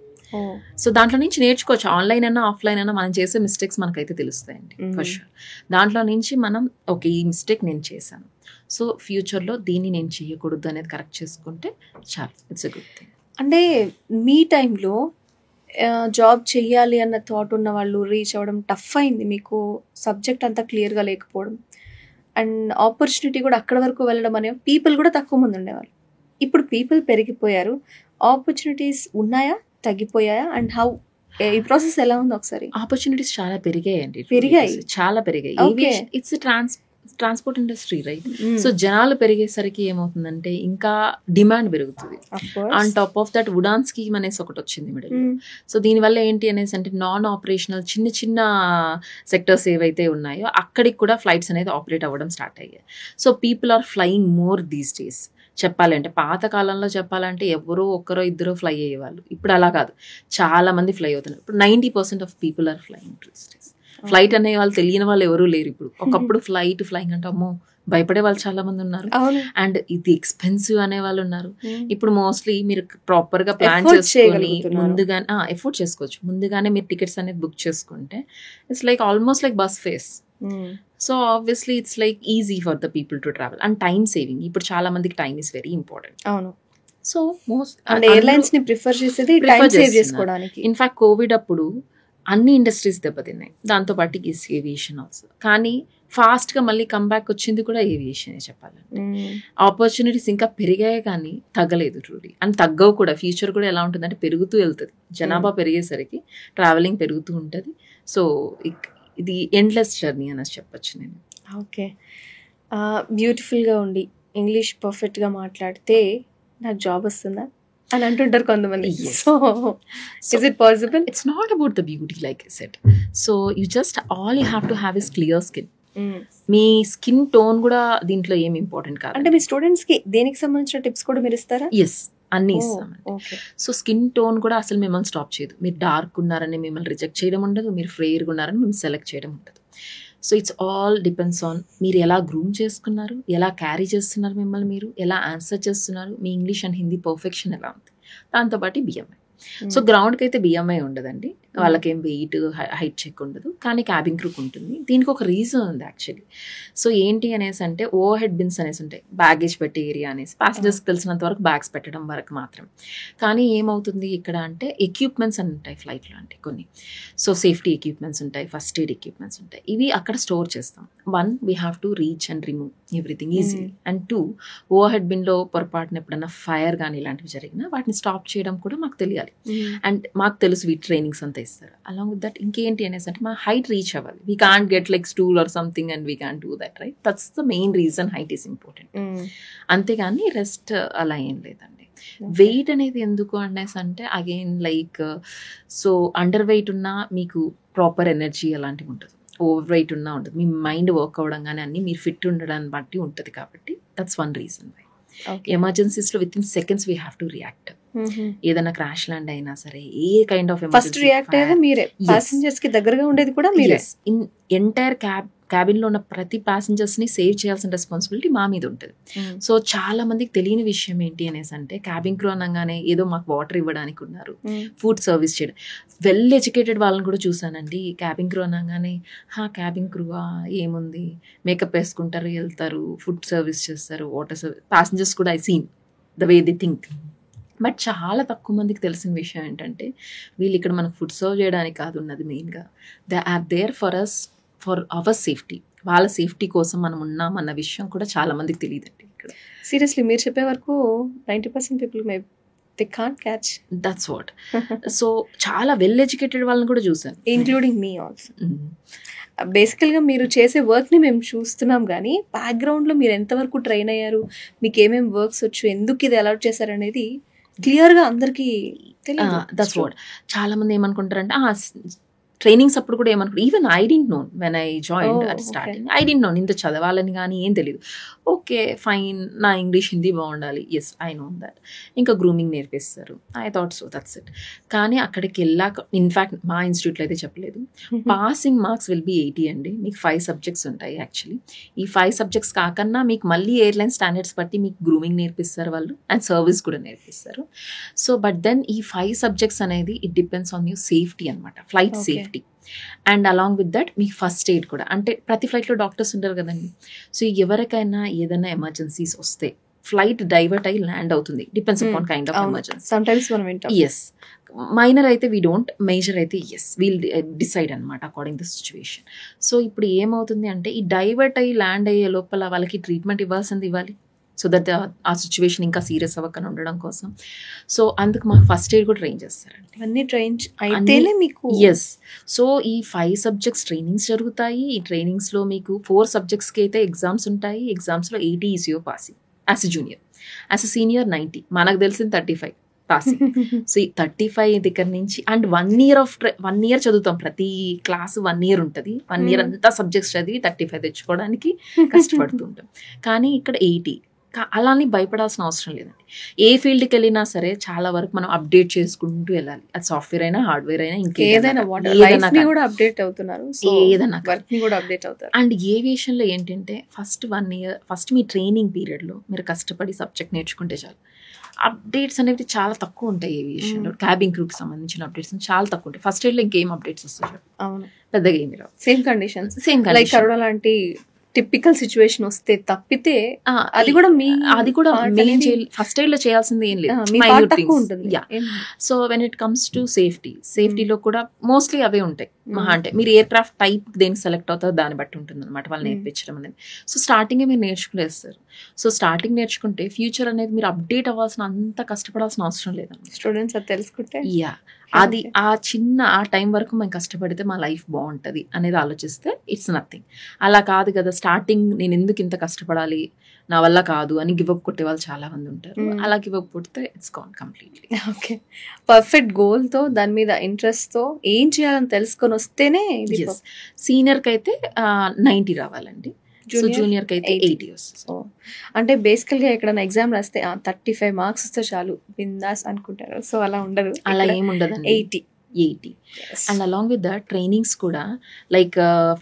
సో దాంట్లో నుంచి నేర్చుకోవచ్చు. ఆన్లైన్ అయినా ఆఫ్లైన్ అయినా మనం చేసే మిస్టేక్స్ మనకైతే తెలుస్తాయండి ఫర్ షూర్. దాంట్లో నుంచి మనం ఓకే ఈ మిస్టేక్ నేను చేశాను, సో ఫ్యూచర్లో దీన్ని నేను చేయకూడదు అనేది కరెక్ట్ చేసుకుంటే చాలు. It's a good thing. అంటే మీ టైంలో జాబ్ చెయ్యాలి అన్న థాట్ ఉన్న వాళ్ళు రీచ్ అవ్వడం టఫ్ అయింది, మీకు సబ్జెక్ట్ అంతా క్లియర్గా లేకపోవడం అండ్ ఆపర్చునిటీ కూడా అక్కడ వరకు వెళ్ళడం అనే పీపుల్ కూడా తక్కువ మంది ఉండేవాళ్ళు. ఇప్పుడు పీపుల్ పెరిగిపోయారు, ఆపర్చునిటీస్ ఉన్నాయా తగ్గిపోయాయా అండ్ హౌ ఈ ప్రాసెస్ ఎలా ఉంది ఒకసారి? ఆపర్చునిటీస్ చాలా పెరిగాయండి, చాలా పెరిగాయి. It's transport industry, right? So జనాలు పెరిగేసరికి ఏమవుతుందంటే ఇంకా డిమాండ్ పెరుగుతుంది. On top of that Udan scheme అనేసి ఒకటి వచ్చింది మిడిల్. సో దీనివల్ల ఏంటి అనేసి అంటే నాన్ ఆపరేషనల్ చిన్న సెక్టర్స్ ఏవైతే ఉన్నాయో అక్కడికి కూడా ఫ్లైట్స్ అనేది ఆపరేట్ అవ్వడం స్టార్ట్ అయ్యాయి. So people are flying more these days. చెప్పాలంటే పాత కాలంలో చెప్పాలంటే ఎవరో ఒక్కరో ఇద్దరో ఫ్లై అయ్యేవాళ్ళు, ఇప్పుడు అలా కాదు, చాలా మంది ఫ్లై అవుతున్నారు. ఇప్పుడు 90% of people are flying these days. Flight అనే వాళ్ళు తెలియని వాళ్ళు ఎవరూ లేరు ఇప్పుడు. ఒకప్పుడు ఫ్లయింగ్ అంటే అమ్మో భయపడే వాళ్ళు చాలా మంది ఉన్నారు, అండ్ ఇది ఎక్స్పెన్సివ్ అనే వాళ్ళు ఉన్నారు. ఇప్పుడు మోస్ట్లీ మీరు ప్రాపర్ గా ప్లాన్ చేసుకొని ముందుగానే ఎఫోర్డ్ చేసుకోవచ్చు. ముందుగానే మీరు టికెట్స్ అనేది బుక్ చేసుకుంటే it's like almost like bus face. So obviously it's like easy for the people to travel and time saving. ఇప్పుడు చాలా మందికి టైమ్ ఇస్ వెరీ ఇంపార్టెంట్. అవును. సో మోస్ట్ ఎయిర్లైన్స్ ని ప్రిఫర్ చేసేది టైం సేవ్ చేసుకోవడానికి. In fact Covid అప్పుడు అన్ని industries దెబ్బతిన్నాయి, దాంతోపాటు ఏవియేషన్ ఆల్సో. కానీ ఫాస్ట్గా మళ్ళీ కంబ్యాక్ వచ్చింది కూడా ఏవియేషన్ చెప్పాలంటే. ఆపర్చునిటీస్ ఇంకా పెరిగాయి కానీ తగ్గలేదు ట్రూలీ, అండ్ తగ్గవు కూడా. ఫ్యూచర్ కూడా ఎలా ఉంటుందంటే పెరుగుతూ వెళ్తుంది. జనాభా పెరిగేసరికి ట్రావెలింగ్ పెరుగుతూ ఉంటుంది. సో ఇది ఎండ్లెస్ జర్నీ అని చెప్పచ్చు నేను. ఓకే, బ్యూటిఫుల్గా ఉండి ఇంగ్లీష్ పర్ఫెక్ట్గా మాట్లాడితే నాకు జాబ్ వస్తుందా అని అంటుంటారు కొంతమంది. So is it possible? It's not about the beauty like I said. So you just all you have to have is clear skin. Me skin tone కూడా దీంట్లో ఏమి ఇంపార్టెంట్ కాదు. అంటే మీ స్టూడెంట్స్ కి దేనికి సంబంధించిన టిప్స్ కూడా మీరు ఇస్తారా? ఎస్, అన్నీ ఇస్తామండి. సో స్కిన్ టోన్ కూడా అసలు మిమ్మల్ని స్టాప్ చేయదు. మీరు డార్క్ ఉన్నారని మిమ్మల్ని రిజెక్ట్ చేయడం ఉండదు, మీరు ఫ్రెయిర్గా ఉన్నారని మేము సెలెక్ట్ చేయడం ఉండదు. So it's all depends on మీరు ఎలా గ్రూమ్ చేసుకున్నారు, ఎలా క్యారీ చేస్తున్నారు, మిమ్మల్ని మీరు ఎలా ఆన్సర్ చేస్తున్నారు, మీ ఇంగ్లీష్ అండ్ హిందీ పర్ఫెక్షన్ ఎలా ఉంది, దాంతోపాటు బిఎంఐ. సో గ్రౌండ్కి అయితే బిఎంఐ ఉండదండి, వాళ్ళకేం వెయిట్ హైట్ చెక్ ఉండదు, కానీ క్యాబిన్ క్రూక్ ఉంటుంది. దీనికి ఒక రీజన్ ఉంది యాక్చువల్లీ. సో ఏంటి అనేసి అంటే ఓవర్ హెడ్ బిన్స్ అనేసి ఉంటాయి, బ్యాగేజ్ పెట్టే ఏరియా అనేసి. ప్యాసింజర్స్కి తెలిసినంత వరకు బ్యాగ్స్ పెట్టడం వరకు మాత్రం. కానీ ఏమవుతుంది ఇక్కడ అంటే ఎక్విప్మెంట్స్ అని ఉంటాయి ఫ్లైట్లో అంటే కొన్ని. సో సేఫ్టీ ఎక్విప్మెంట్స్ ఉంటాయి, ఫస్ట్ ఎయిడ్ ఎక్విప్మెంట్స్ ఉంటాయి, ఇవి అక్కడ స్టోర్ చేస్తాం. 1, we have to reach and remove everything easily. And 2, overhead బిన్లో పొరపాటున ఎప్పుడన్నా ఫైర్ కానీ ఇలాంటివి జరిగినా వాటిని స్టాప్ చేయడం కూడా మాకు తెలియాలి. అండ్ మాకు తెలుసు వీ ట్రైనింగ్స్ అంతా ఇస్తారు. అలాంగ్ విత్ దట్ ఇంకేంటి అనేసి అంటే మా హైట్ రీచ్ అవ్వాలి. We can't get like stool or something and we can't do that, right? That's the main reason height is important. అంతేగాని రెస్ట్ అలా ఏం లేదండి. వెయిట్ అనేది ఎందుకు అనేసి అంటే again like so under weight ఉన్నా మీకు ప్రాపర్ ఎనర్జీ అలాంటివి ఉంటుంది, ఓవర్ వెయిట్ ఉన్నా ఉంటుంది, మీ మైండ్ వర్క్ అవ్వడం కానీ అన్ని మీరు ఫిట్ ఉండడాన్ని బట్టి ఉంటుంది. కాబట్టి దట్స్ వన్ రీజన్ వై ఎమర్జెన్సీస్లో within seconds we have to react. ఏదైనా క్రాష్ ల్యాండ్ అయినా సరే, a kind of first react అయ్యేది మీరే, ప్యాసింజర్స్ కి దగ్గరగా ఉండేది కూడా మీరే. ఇన్ ఎంటైర్ క్యాబిన్ లో ఉన్న ప్రతి ప్యాసింజర్స్ ని సేవ్ చేయాల్సిన రెస్పాన్సిబిలిటీ మా మీద ఉంటుంది. సో చాలా మందికి తెలియని విషయం ఏంటి అనేసి అంటే క్యాబిన్ క్రూ అనగానే ఏదో మాకు వాటర్ ఇవ్వడానికి ఉన్నారు, ఫుడ్ సర్వీస్ చేయడం. వెల్ ఎడ్యుకేటెడ్ వాళ్ళని కూడా చూసానండి. క్యాబిన్ క్రూ అనగానే క్యాబిన్ క్రూవా ఏముంది, మేకప్ వేసుకుంటారు, వెళ్తారు, ఫుడ్ సర్వీస్ చేస్తారు, వాటర్ సర్వీస్. ప్యాసింజర్స్ కూడా I seen the way they think. But చాలా తక్కువ మందికి తెలిసిన విషయం ఏంటంటే వీళ్ళు ఇక్కడ మనకు ఫుడ్ సర్వ్ చేయడానికి కాదు ఉన్నది, మెయిన్గా they are there for us, for our safety. వాళ్ళ సేఫ్టీ కోసం మనం ఉన్నాం అన్న విషయం కూడా చాలా మందికి తెలియదండి ఇక్కడ. సీరియస్లీ మీరు చెప్పే వరకు 90% people may they can't catch. That's what. So చాలా వెల్ ఎడ్యుకేటెడ్ వాళ్ళని కూడా చూసాను, ఇంక్లూడింగ్ మీ ఆల్సో. బేసికల్గా మీరు చేసే వర్క్ని మేము చూస్తున్నాం, కానీ బ్యాక్గ్రౌండ్లో మీరు ఎంతవరకు ట్రైన్ అయ్యారు, మీకు ఏమేమి వర్క్స్ వచ్చు, ఎందుకు ఇది అలౌట్ చేశారు అనేది క్లియర్గా అందరికీ తెలియదు. That's what. చాలా మంది ఏమనుకుంటారంటే ట్రైనింగ్స్ అప్పుడు కూడా ఏమనుకుంటారు, even I didn't known when I join at starting, I didn't known ఇంత చదవాలని కానీ ఏం తెలియదు. ఓకే ఫైన్, నా ఇంగ్లీష్ హిందీ బాగుండాలి, ఎస్ ఐ నో దట్. ఇంకా గ్రూమింగ్ నేర్పిస్తారు, I thought so, that's it. కానీ అక్కడికి వెళ్ళాక, ఇన్ఫ్యాక్ట్ మా ఇన్స్టిట్యూట్లో అయితే చెప్పలేదు, పాసింగ్ మార్క్స్ విల్ బి 80 అండి. మీకు 5 సబ్జెక్ట్స్ ఉంటాయి యాక్చువల్లీ. ఈ 5 సబ్జెక్ట్స్ కాకన్నా మీకు మళ్ళీ ఎయిర్లైన్ స్టాండర్డ్స్ బట్టి మీకు గ్రూమింగ్ నేర్పిస్తారు వాళ్ళు, అండ్ సర్వీస్ కూడా నేర్పిస్తారు. సో బట్ దెన్ ఈ 5 సబ్జెక్ట్స్ అనేది it depends on you safety అనమాట, flight safety. And along with that మీకు ఫస్ట్ ఎయిడ్ కూడా, అంటే ప్రతి ఫ్లైట్లో డాక్టర్స్ ఉంటారు కదండి. సో ఎవరికైనా ఏదైనా ఎమర్జెన్సీస్ వస్తే, ఫ్లైట్ డైవర్ట్ అయ్యి ల్యాండ్ అవుతుంది, depends upon kind of emergency. Sometimes మనం వింటాం, ఎస్, మైనర్ అయితే వీ డోంట్, మేజర్ అయితే ఎస్ వీల్ డిసైడ్ అనమాట అకార్డింగ్ ద సిచ్యువేషన్. సో ఇప్పుడు ఏమవుతుంది అంటే ఈ డైవర్ట్ అయ్యి ల్యాండ్ అయ్యే లోపల వాళ్ళకి ట్రీట్మెంట్ ఇవ్వాల్సింది ఇవ్వాలి, సో దట్ ఆ సిచ్యువేషన్ ఇంకా సీరియస్ అవ్వకుండా ఉండడం కోసం. సో అందుకు మాకు ఫస్ట్ ఎయిడ్ కూడా ట్రైన్ చేస్తారండి. అన్ని ట్రైన్ అయితేనే మీకు. ఎస్. సో ఈ 5 సబ్జెక్ట్స్ ట్రైనింగ్స్ జరుగుతాయి. ఈ ట్రైనింగ్స్లో మీకు 4 సబ్జెక్ట్స్కి అయితే ఎగ్జామ్స్ ఉంటాయి. ఎగ్జామ్స్లో 80 is your passing as a junior. As a senior 90, మనకు తెలిసిన 35 పాసింగ్. సో ఈ 35 దగ్గర నుంచి అండ్ 1 year చదువుతాం, ప్రతి క్లాస్ 1 year ఉంటుంది. 1 year అంతా సబ్జెక్ట్స్ చదివి 35 తెచ్చుకోవడానికి కష్టపడుతుంటాం. కానీ ఇక్కడ 80. అలానే భయపడాల్సిన అవసరం లేదండి. ఏ ఫీల్డ్కి వెళ్ళినా సరే చాలా వరకు మనం అప్డేట్ చేసుకుంటూ వెళ్ళాలి. అది సాఫ్ట్వేర్ అయినా, హార్డ్వేర్ అయినా, ఇంకేదైనా అప్డేట్ అవుతున్నారు, ఏదైనా కూడా అప్డేట్ అవుతారు. అండ్ ఏవియేషన్లో ఏంటంటే ఫస్ట్ 1 year ఫస్ట్ మీ ట్రైనింగ్ పీరియడ్లో మీరు కష్టపడి సబ్జెక్ట్ నేర్చుకుంటే చాలు. అప్డేట్స్ అనేవి చాలా తక్కువ ఉంటాయి ఏవియేషన్లో. క్యాబిన్ క్రూకి సంబంధించిన అప్డేట్స్ చాలా తక్కువ ఉంటాయి. ఫస్ట్ ఇయర్లో ఇంకేం అప్డేట్స్ వస్తాయి, అవును, పెద్దగా ఏమి రావు. సేమ్ కండిషన్స్, లైక్ కరోనా లాంటి టిపికల్ సిచ్యువేషన్ వస్తే తప్పితే అది కూడా ఫస్ట్ ఎయిడ్ లో చేయాల్సింది ఏం లేదు. So when it comes to సేఫ్టీలో కూడా మోస్ట్లీ అవే ఉంటాయి. మహా అంటే మీరు ఎయిర్ క్రాఫ్ట్ టైప్ దేనికి సెలెక్ట్ అవుతారో దాన్ని బట్టి ఉంటుంది అనమాట వాళ్ళు నేర్పించడం అనేది. సో స్టార్టింగే మీరు నేర్చుకునేస్తారు. సో స్టార్టింగ్ నేర్చుకుంటే ఫ్యూచర్ అనేది మీరు అప్డేట్ అవ్వాల్సిన, అంత కష్టపడాల్సిన అవసరం లేదండి. స్టూడెంట్స్ అది తెలుసుకుంటే అది ఆ టైం వరకు మేము కష్టపడితే మా లైఫ్ బాగుంటుంది అనేది ఆలోచిస్తే ఇట్స్ నథింగ్. అలా కాదు కదా, స్టార్టింగ్ నేను ఎందుకు ఇంత కష్టపడాలి, నా వల్ల కాదు అని గివ్ అప్ కొట్టే వాళ్ళు చాలా మంది ఉంటారు. అలా గివ్ అప్ కొడితే it's gone completely. Okay, perfect గోల్తో దాని మీద ఇంట్రెస్ట్తో ఏం చేయాలని తెలుసుకొని వస్తేనే. సీనియర్కి అయితే 90 రావాలండి. జూనియర్కి అయితే 80 వస్తుంది. అంటే బేసికల్గా ఎక్కడైనా ఎగ్జామ్ రాస్తే 35 మార్క్స్ వస్తే చాలు బిందాస్ అనుకుంటారు. సో అలా ఉండదు, అలా ఏముండదండి. 80. And along with the trainings కూడా లైక్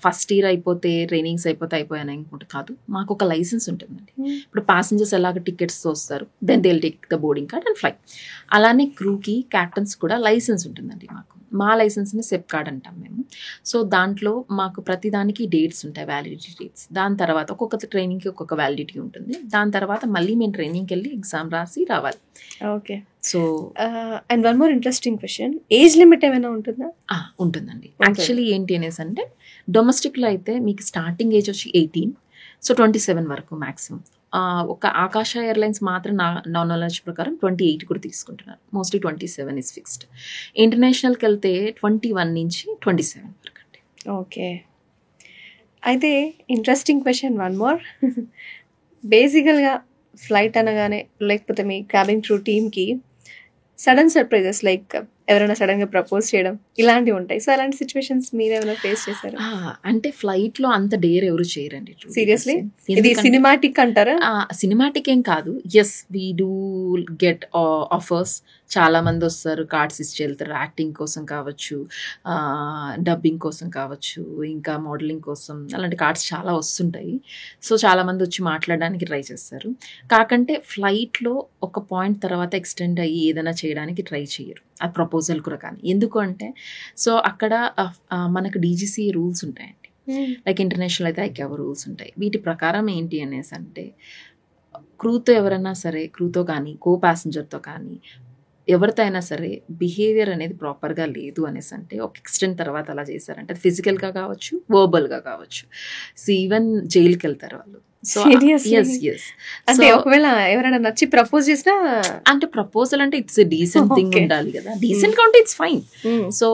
ఫస్ట్ ఇయర్ అయిపోతే ట్రైనింగ్స్ అయిపోయాను అనుకుంటే కాదు, మాకు ఒక లైసెన్స్ ఉంటుందండి. ఇప్పుడు ప్యాసింజర్స్ ఎలాగ టికెట్స్ వస్తారు, then they will take the boarding card and fly. అలానే క్రూకి, క్యాప్టెన్స్ కూడా లైసెన్స్ ఉంటుందండి మాకు. మా లైసెన్స్ని సెప్ కార్డ్ అంటాం మేము. సో దాంట్లో మాకు ప్రతిదానికి డేట్స్ ఉంటాయి, వ్యాలిడిటీ డేట్స్. దాని తర్వాత ఒక్కొక్క ట్రైనింగ్కి ఒక్కొక్క వ్యాలిడిటీ ఉంటుంది. దాని తర్వాత మళ్ళీ మేము ట్రైనింగ్కి వెళ్ళి ఎగ్జామ్ రాసి రావాలి. Okay. So and one more interesting question, age limit ఏమైనా ఉంటుందా? ఉంటుందండి. యాక్చువల్లీ ఏంటి అనేసి అంటే డొమెస్టిక్లో అయితే మీకు స్టార్టింగ్ ఏజ్ వచ్చి 18, సో 27 వరకు మ్యాక్సిమం. ఒక ఆకాశ ఎయిర్లైన్స్ మాత్రం నా నాలెడ్జ్ ప్రకారం 28 కూడా తీసుకుంటున్నారు. Mostly 27 is fixed. ఇంటర్నేషనల్కి వెళ్తే 21 నుంచి 27 వరకు అండి. ఓకే, అయితే ఇంట్రెస్టింగ్ క్వశ్చన్ వన్ మోర్. బేసికల్గా ఫ్లైట్ అనగానే లేకపోతే మీ క్యాబిన్ క్రూ టీమ్కి సడన్ సర్ప్రైజెస్ లైక్ ఎవరైనా సడన్గా ప్రపోజ్ చేయడం ఇలాంటివి ఉంటాయి. సో అలాంటి సిచ్యువేషన్స్ మీరు ఏమైనా ఫేస్ చేశారు? అంటే ఫ్లైట్లో అంత డేర్ ఎవరు చేయరండి. సీరియస్లీ ఇది సినిమాటిక్ అంటారా? సినిమాటిక్ ఏం కాదు. Yes, we do get offers. చాలా మంది వస్తారు, కార్డ్స్ ఇచ్చి వెళ్తారు. యాక్టింగ్ కోసం కావచ్చు, డబ్బింగ్ కోసం కావచ్చు, ఇంకా మోడలింగ్ కోసం, అలాంటి కార్డ్స్ చాలా వస్తుంటాయి. సో చాలా మంది వచ్చి మాట్లాడడానికి ట్రై చేస్తారు. కాకంటే ఫ్లైట్లో ఒక పాయింట్ తర్వాత ఎక్స్టెండ్ అయ్యి ఏదైనా చేయడానికి ట్రై చేయరు, ఆ ప్రపోజల్ కూడా. కానీ ఎందుకు అంటే సో అక్కడ మనకు డీజీసీ రూల్స్ ఉంటాయండి. లైక్ ఇంటర్నేషనల్ అయితే ఐక్యావో రూల్స్ ఉంటాయి. వీటి ప్రకారం ఏంటి అనేసి అంటే క్రూతో ఎవరైనా సరే, క్రూతో కానీ కో ప్యాసింజర్తో కానీ ఎవరితో అయినా సరే బిహేవియర్ అనేది ప్రాపర్గా లేదు అనేసి అంటే ఒక ఎక్స్టెంట్ తర్వాత అలా చేశారంటే అది ఫిజికల్గా కావచ్చు, వర్బల్గా కావచ్చు. సో ఈవెన్ జైలుకి వెళ్తారు వాళ్ళు. So Seriously? ఎస్ అంటే ఒకవేళ ఎవరైనా నచ్చి ప్రపోజ్ చేసినా అంటే ప్రపోజల్ అంటే ఇట్స్ డీసెంట్ థింగ్ Okay. ఉండాలి కదా. డీసెంట్ గా ఉంటే ఇట్స్ ఫైన్. సో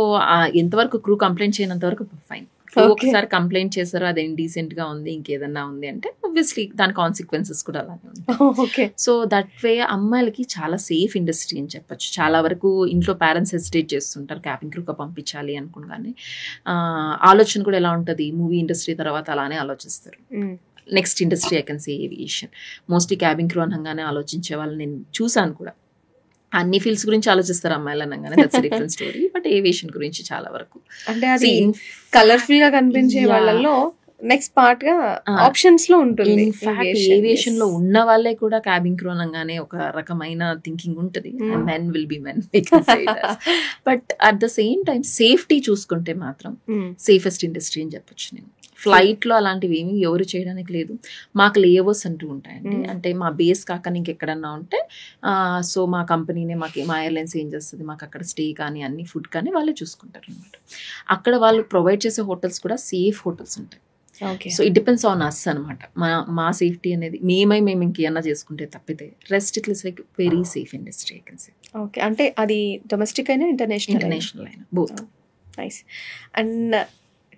ఎంతవరకు క్రూ కంప్లైంట్ చేయనంత వరకు ఫైన్. Okay. ఒకసారి కంప్లైంట్ చేశారు అది ఇండీసెంట్ గా ఉంది ఇంకేదన్నా ఉంది అంటే ఆబ్వియస్లీ దాని కాన్సిక్వెన్సెస్ కూడా అలానే ఉంటాయి. ఓకే సో దట్ వే అమ్మాయిలకి చాలా సేఫ్ ఇండస్ట్రీ అని చెప్పొచ్చు. చాలా వరకు ఇంట్లో పేరెంట్స్ హెసిటేట్ చేస్తుంటారు క్యాబిన్ క్రూగా పంపించాలి అనుకునగానే. ఆలోచన కూడా ఎలా ఉంటుంది, మూవీ ఇండస్ట్రీ తర్వాత అలానే ఆలోచిస్తారు. Next industry I can say aviation. Mostly cabin crew అనగానే ఆలోచించే వాళ్ళు నేను చూసాను కూడా. అన్ని ఫీల్డ్స్ గురించి ఆలోచిస్తారు అమ్మాయిలు అనగానే, that's different story. But aviation గురించి చాలా వరకు అంటే అది కలర్ఫుల్ గా కనిపించే Yeah. వాళ్ళల్లో నెక్స్ట్ పార్ట్ గా ఆప్షన్స్ లో ఉంటుంది. ఇన్ఫాక్ట్ ఏవియేషన్ లో ఉన్న వాళ్ళే కూడా క్యాబిన్ క్రూ అనగానే ఒక రకమైన థింకింగ్ ఉంటుంది. Men will be men, but at the same time safety చూసుకుంటే మాత్రం సేఫెస్ట్ ఇండస్ట్రీ అని చెప్పొచ్చు నేను. ఫ్లైట్ లో అలాంటివి ఏమి ఎవరు చేయడానికి లేదు. మాకు లేవర్స్ అంటూ ఉంటాయండి. అంటే మా బేస్ కాక ఇంకెక్కడన్నా ఉంటే సో మా కంపెనీనే మా ఎయిర్లైన్స్ ఏం చేస్తుంది, మాకు అక్కడ స్టే కానీ అన్ని ఫుడ్ కానీ వాళ్ళే చూసుకుంటారు అనమాట. అక్కడ వాళ్ళు ప్రొవైడ్ చేసే హోటల్స్ కూడా సేఫ్ హోటల్స్ ఉంటాయి. Okay so it depends on us అనమాట. మా సేఫ్టీ అనేది మేము ఇంకేమన్నా చేసుకుంటే తప్పితే rest it is like very safe industry I can say. Okay అంటే అది డొమెస్టిక్ అయినా ఇంటర్నేషనల్ ఇంటర్నేషనల్ అయినా both. Nice. And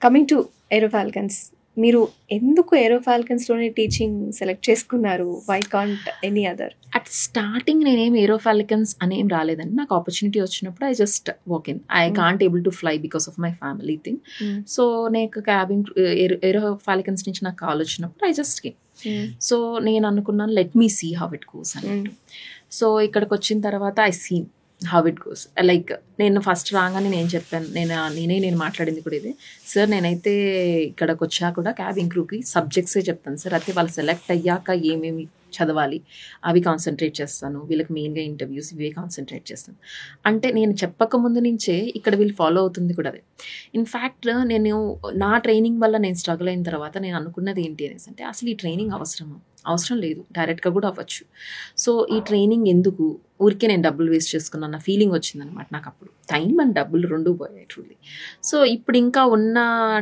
coming to Aero Falcons, మీరు ఎందుకు ఏరో ఫాల్కన్స్ లోనే టీచింగ్ సెలెక్ట్ చేసుకున్నారు? Why can't any other? At starting నేనేం Aero Falcons అనేం రాలేదండి. నాకు ఆపర్చునిటీ వచ్చినప్పుడు I just walk in. I can't able to fly because of my family thing. So నేను క్యాబిన్ ఏరో ఫాల్కన్స్ నుంచి నాకు కాల్ వచ్చినప్పుడు ఐ జస్ట్ కేమ్. సో నేను అనుకున్నాను let me see how it goes అన్నట్టు. సో ఇక్కడికి వచ్చిన తర్వాత I seen how it goes. Like నేను ఫస్ట్ రాగానే నేను చెప్పాను, నేను మాట్లాడింది కూడా ఇదే. సార్ నేనైతే ఇక్కడికి వచ్చా కూడా క్యాబిన్ క్రూకి సబ్జెక్ట్సే చెప్తాను సార్. అయితే వాళ్ళు సెలెక్ట్ అయ్యాక ఏమేమి చదవాలి అవి కాన్సన్ట్రేట్ చేస్తాను, వీళ్ళకి మెయిన్గా ఇంటర్వ్యూస్ ఇవే కాన్సన్ట్రేట్ చేస్తాను అంటే నేను చెప్పక ముందు నుంచే ఇక్కడ వీళ్ళు ఫాలో అవుతుంది కూడా అదే. ఇన్ఫ్యాక్ట్ నేను నా ట్రైనింగ్ వల్ల నేను స్ట్రగుల్ అయిన తర్వాత నేను అనుకున్నది ఏంటి అనేసి అంటే అసలు ఈ ట్రైనింగ్ అవసరం లేదు, డైరెక్ట్గా కూడా అవ్వచ్చు. సో ఈ ట్రైనింగ్ ఎందుకు, ఊరికే నేను డబ్బులు వేస్ట్ చేసుకున్నాను నా ఫీలింగ్ వచ్చిందనమాట నాకు. అప్పుడు టైం అండ్ డబ్బులు రెండు పోయాయి ట్రూలీ. సో ఇప్పుడు ఇంకా ఉన్న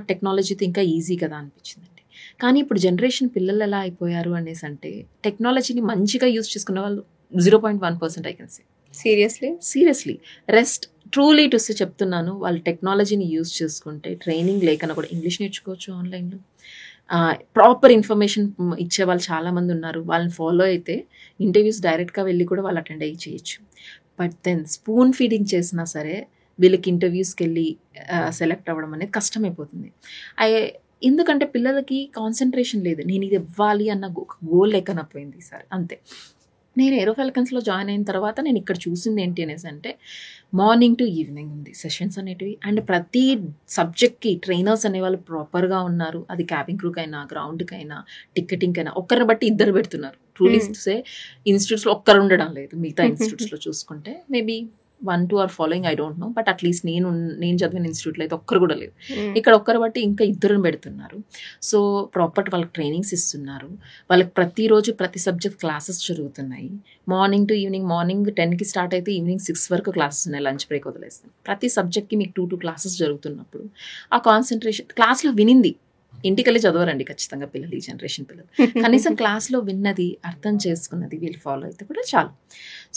టెక్నాలజీతో ఇంకా ఈజీ కదా అనిపించిందండి. కానీ ఇప్పుడు జనరేషన్ పిల్లలు ఎలా అయిపోయారు అనేసి అంటే టెక్నాలజీని మంచిగా యూజ్ చేసుకునే వాళ్ళు 0.1% I can say. Seriously rest truly to సే చెప్తున్నాను. వాళ్ళు టెక్నాలజీని యూజ్ చేసుకుంటే ట్రైనింగ్ లేకన్నా కూడా ఇంగ్లీష్ నేర్చుకోవచ్చు ఆన్లైన్లో. ప్రాపర్ ఇన్ఫర్మేషన్ ఇచ్చే వాళ్ళు చాలామంది ఉన్నారు. వాళ్ళని ఫాలో అయితే ఇంటర్వ్యూస్ డైరెక్ట్గా వెళ్ళి కూడా వాళ్ళు అటెండ్ అయ్యి చేయొచ్చు. బట్ దెన్ స్పూన్ ఫీడింగ్ చేసినా సరే వీళ్ళకి ఇంటర్వ్యూస్కి వెళ్ళి సెలెక్ట్ అవ్వడం అనేది కష్టమైపోతుంది. ఎందుకంటే పిల్లలకి కాన్సన్ట్రేషన్ లేదు. నేను ఇది ఇవ్వాలి అన్న గోల్ లేకనపోయింది సార్ అంతే. నేను ఏరో ఫాల్కన్స్లో జాయిన్ అయిన తర్వాత నేను ఇక్కడ చూసింది ఏంటి అనేసి అంటే మార్నింగ్ టు ఈవినింగ్ ఉంది సెషన్స్ అనేటివి. అండ్ ప్రతి సబ్జెక్ట్కి ట్రైనర్స్ అనేవాళ్ళు ప్రాపర్గా ఉన్నారు. అది క్యాబిన్ క్రూకైనా గ్రౌండ్కైనా టికెటింగ్కైనా ఒక్కరిని బట్టి ఇద్దరు పెడుతున్నారు. ట్రూలీ సే ఇన్స్టిట్యూట్స్లో ఒక్కరు ఉండడం లేదు. మిగతా ఇన్స్టిట్యూట్స్లో చూసుకుంటే maybe 1-2 are following, I don't know. But at least నేను చదివిన ఇన్స్టిట్యూట్లో అయితే ఒక్కరు కూడా లేదు. ఇక్కడ ఒక్కరు బట్టి ఇంకా ఇద్దరుని పెడుతున్నారు. సో ప్రాపర్ వాళ్ళకి ట్రైనింగ్స్ ఇస్తున్నారు. వాళ్ళకి ప్రతిరోజు ప్రతి సబ్జెక్ట్ క్లాసెస్ జరుగుతున్నాయి. మార్నింగ్ టు ఈవినింగ్, మార్నింగ్ 10కి స్టార్ట్ అయితే ఈవినింగ్ 6 వరకు క్లాసెస్ ఉన్నాయి. లంచ్ బ్రేక్ వదిలేస్తాను. ప్రతి సబ్జెక్ట్కి మీకు 2 క్లాసెస్ జరుగుతున్నప్పుడు ఆ కాన్సన్ట్రేషన్ క్లాస్లో వినింది ఇంటికి వెళ్ళి చదవరండి ఖచ్చితంగా పిల్లలు, ఈ జనరేషన్ పిల్లలు. కనీసం క్లాస్లో విన్నది అర్థం చేసుకున్నది వీళ్ళు ఫాలో అయితే కూడా చాలు.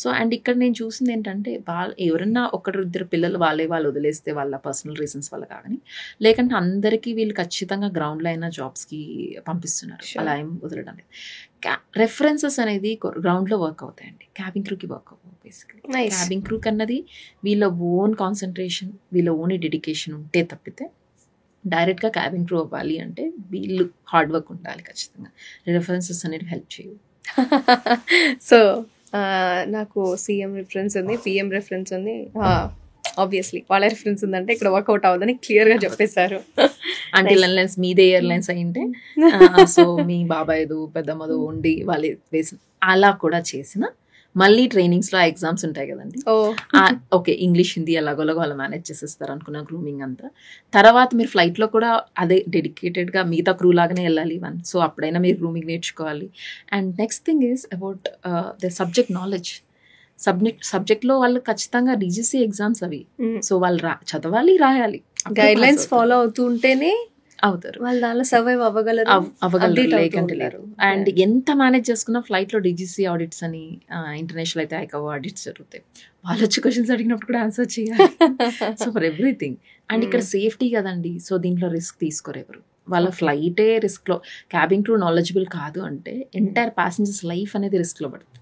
సో అండ్ ఇక్కడ నేను చూసింది ఏంటంటే ఎవరన్నా ఒకరిద్దరు పిల్లలు వాళ్ళు వదిలేస్తే వాళ్ళ పర్సనల్ రీజన్స్ వల్ల కానీ, లేకంటే అందరికీ వీళ్ళు ఖచ్చితంగా గ్రౌండ్లో అయినా జాబ్స్కి పంపిస్తున్నారు. అలా ఏం వదలడం లేదు. రెఫరెన్సెస్ అనేది గ్రౌండ్లో వర్క్ అవుతాయండి, క్యాబిన్ క్రూకి వర్క్ అవుతాయి. బేసిక్లీ క్యాబిన్ క్రూక్ అన్నది వీళ్ళ ఓన్ కాన్సన్ట్రేషన్, వీళ్ళ ఓన్ డెడికేషన్ ఉంటే తప్పితే డైరెక్ట్గా క్యాబిన్ క్రూ అవ్వాలి అంటే వీళ్ళు హార్డ్ వర్క్ ఉండాలి ఖచ్చితంగా. రెఫరెన్సెస్ అనేవి హెల్ప్ చేయవు. సో నాకు సీఎం రిఫరెన్స్ ఉంది, పిఎం రెఫరెన్స్ ఉంది, ఆబ్వియస్లీ వాళ్ళ రిఫరెన్స్ ఉందంటే ఇక్కడ వర్కౌట్ అవ్వదని క్లియర్గా చెప్పేశారు. అంటే ఎయిర్లైన్స్ మీదే ఎయిర్లైన్స్ అయింటే సో మీ బాబాయ్దు పెద్దమ్మదో ఉండి వాళ్ళు వేసిన అలా కూడా చేసిన మళ్ళీ ట్రైనింగ్స్లో ఎగ్జామ్స్ ఉంటాయి కదండి. ఓకే ఇంగ్లీష్ హిందీ ఎలాగోలాగో వాళ్ళు మేనేజ్ చేసేస్తారు అనుకున్న గ్రూమింగ్ అంతా. తర్వాత మీరు ఫ్లైట్లో కూడా అదే డెడికేటెడ్గా మిగతా క్రూ లాగానే వెళ్ళాలి సో అప్పుడైనా మీరు గ్రూమింగ్ నేర్చుకోవాలి. And next thing is about the subject knowledge. సబ్జెక్ట్లో వాళ్ళు ఖచ్చితంగా DGC ఎగ్జామ్స్ అవి. సో వాళ్ళు చదవాలి, రాయాలి, గైడ్ లైన్స్ ఫాలో అవుతూ ఉంటేనే అవుతారు, వాళ్ళు దానిలో సర్వైవ్ అవ్వగలరు. లేకంటే లేదు. అండ్ ఎంత మేనేజ్ చేసుకున్నా ఫ్లైట్లో DGC ఆడిట్స్ అని, ఇంటర్నేషనల్ అయితే ICAO ఆడిట్స్ జరుగుతాయి. వాళ్ళు వచ్చి క్వశ్చన్స్ అడిగినప్పుడు కూడా ఆన్సర్ చేయాలి. So for everything. అండ్ ఇక్కడ సేఫ్టీ కదండి, సో దీంట్లో రిస్క్ తీసుకోరు ఎవరు. వాళ్ళ ఫ్లైటే రిస్క్లో, క్యాబిన్ క్రూ నాలెడ్జబుల్ కాదు అంటే ఎంటైర్ ప్యాసింజర్స్ లైఫ్ అనేది రిస్క్లో పడుతుంది.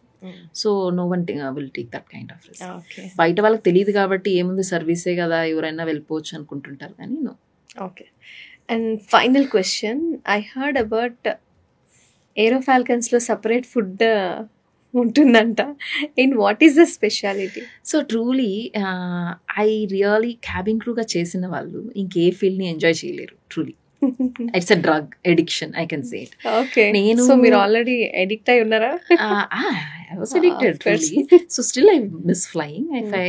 So no one will take that kind of risk. బయట వాళ్ళకి తెలియదు కాబట్టి ఏముంది సర్వీసే కదా ఎవరైనా వెళ్ళిపోవచ్చు అనుకుంటుంటారు, కానీ no. Okay. And final question, I heard about aero ఫాల్కన్స్లో సపరేట్ ఫుడ్ ఉంటుందంట. In what is the speciality? So truly I really cabin క్రూగా చేసిన వాళ్ళు ఇంకే ఫీల్డ్ని ఎంజాయ్ చేయలేరు. Truly it's a drug addiction, I can say it. Okay. నేను so మీరు ఆల్రెడీ ఎడిక్ట్ అయి ఉన్నారా? I was addicted truly. So still I miss flying. If I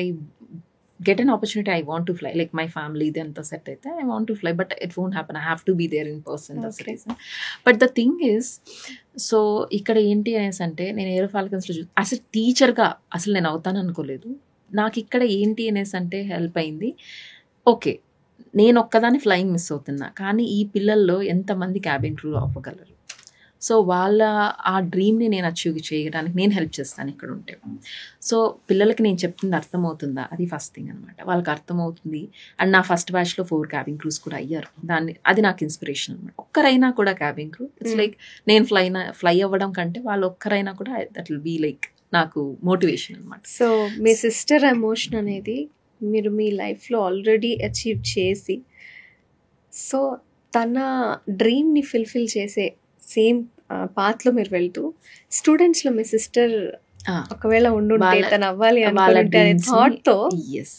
get an opportunity, I want to fly. Like my family, then the set aithe, I want to fly, but it won't happen. I have to be there in person. That's the reason. But the thing is, so ikkada enti anesante nenu Aero Falcons lo as a teacher ga asalu nenu avutanu anukoledu. నాకు ఇక్కడ ఏంటి అనేసంటే help అయింది. Okay, నేను ఒక్కదాన్ని flying miss అవుతున్నా, కానీ ఈ పిల్లల్లో ఎంతమంది క్యాబిన్ క్రూ అవ్వగలరు? సో వాళ్ళ ఆ డ్రీమ్ని నేను అచీవ్ చేయడానికి నేను హెల్ప్ చేస్తాను ఇక్కడ ఉంటే. సో పిల్లలకి నేను చెప్తుంది అర్థమవుతుందా, అది ఫస్ట్ థింగ్ అనమాట. వాళ్ళకి అర్థమవుతుంది. అండ్ నా ఫస్ట్ బ్యాచ్లో 4 క్యాబిన్ క్రూస్ కూడా అయ్యారు. అది నాకు ఇన్స్పిరేషన్ అనమాట. ఒక్కరైనా కూడా క్యాబిన్ క్రూ, ఇట్స్ లైక్ నేను ఫ్లై అవ్వడం కంటే వాళ్ళు ఒక్కరైనా కూడా దట్ విల్ బీ లైక్ నాకు మోటివేషన్ అనమాట. సో మీ సిస్టర్ ఎమోషన్ అనేది మీరు మీ లైఫ్లో ఆల్రెడీ అచీవ్ చేసి, సో తన డ్రీమ్ని ఫుల్ఫిల్ చేసే సేమ్ పాత్లో మీరు వెళ్తూ, స్టూడెంట్స్లో మీ సిస్టర్ ఒకవేళ ఉండుంటే తను అవ్వాలి అనుకుంటే థాట్తో. ఎస్.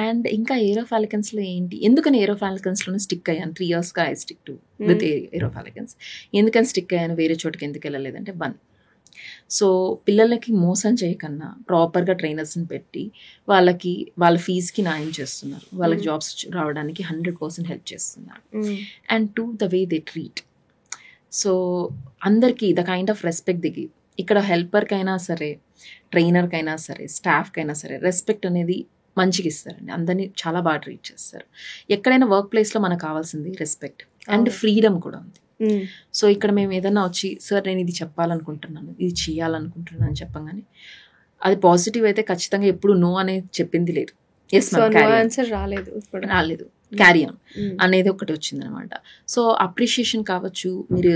అండ్ ఇంకా ఏరో ఫాలికన్స్లో ఏంటి, ఎందుకని ఏరో ఫాలికన్స్లోనే స్టిక్ అయ్యాను 3 yearsగా ఐ స్టిక్ టు విత్ ఏరో ఫాలికన్స్. ఎందుకని స్టిక్ అయ్యాను, వేరే చోటుకి ఎందుకు వెళ్ళలేదంటే, 1, సో పిల్లలకి మోసం చేయకన్నా ప్రాపర్గా ట్రైనర్స్ని పెట్టి వాళ్ళకి వాళ్ళ ఫీజుకి న్యాయం చేస్తున్నారు, వాళ్ళకి జాబ్స్ రావడానికి 100% హెల్ప్ చేస్తున్నారు. And 2, the way they treat. So అందరికీ ద కైండ్ ఆఫ్ రెస్పెక్ట్ దిగి, ఇక్కడ హెల్పర్కైనా సరే, ట్రైనర్కైనా సరే, స్టాఫ్కైనా సరే రెస్పెక్ట్ అనేది మంచిగా ఇస్తారండి. అందరినీ చాలా బాగా ట్రీట్ చేస్తారు. ఎక్కడైనా వర్క్ ప్లేస్లో మనకు కావాల్సింది రెస్పెక్ట్ అండ్ ఫ్రీడమ్ కూడా ఉంది. సో ఇక్కడ మేము ఏదైనా వచ్చి, సార్ నేను ఇది చెప్పాలనుకుంటున్నాను, ఇది చేయాలనుకుంటున్నాను అని చెప్పగానే అది పాజిటివ్ అయితే ఖచ్చితంగా ఎప్పుడు నో అనేది చెప్పింది లేదు. ఎస్ ఆన్సర్ రాలేదు, క్యారీ ఆన్ అనేది ఒకటి వచ్చిందనమాట. సో అప్రిషియేషన్ కావచ్చు, మీరు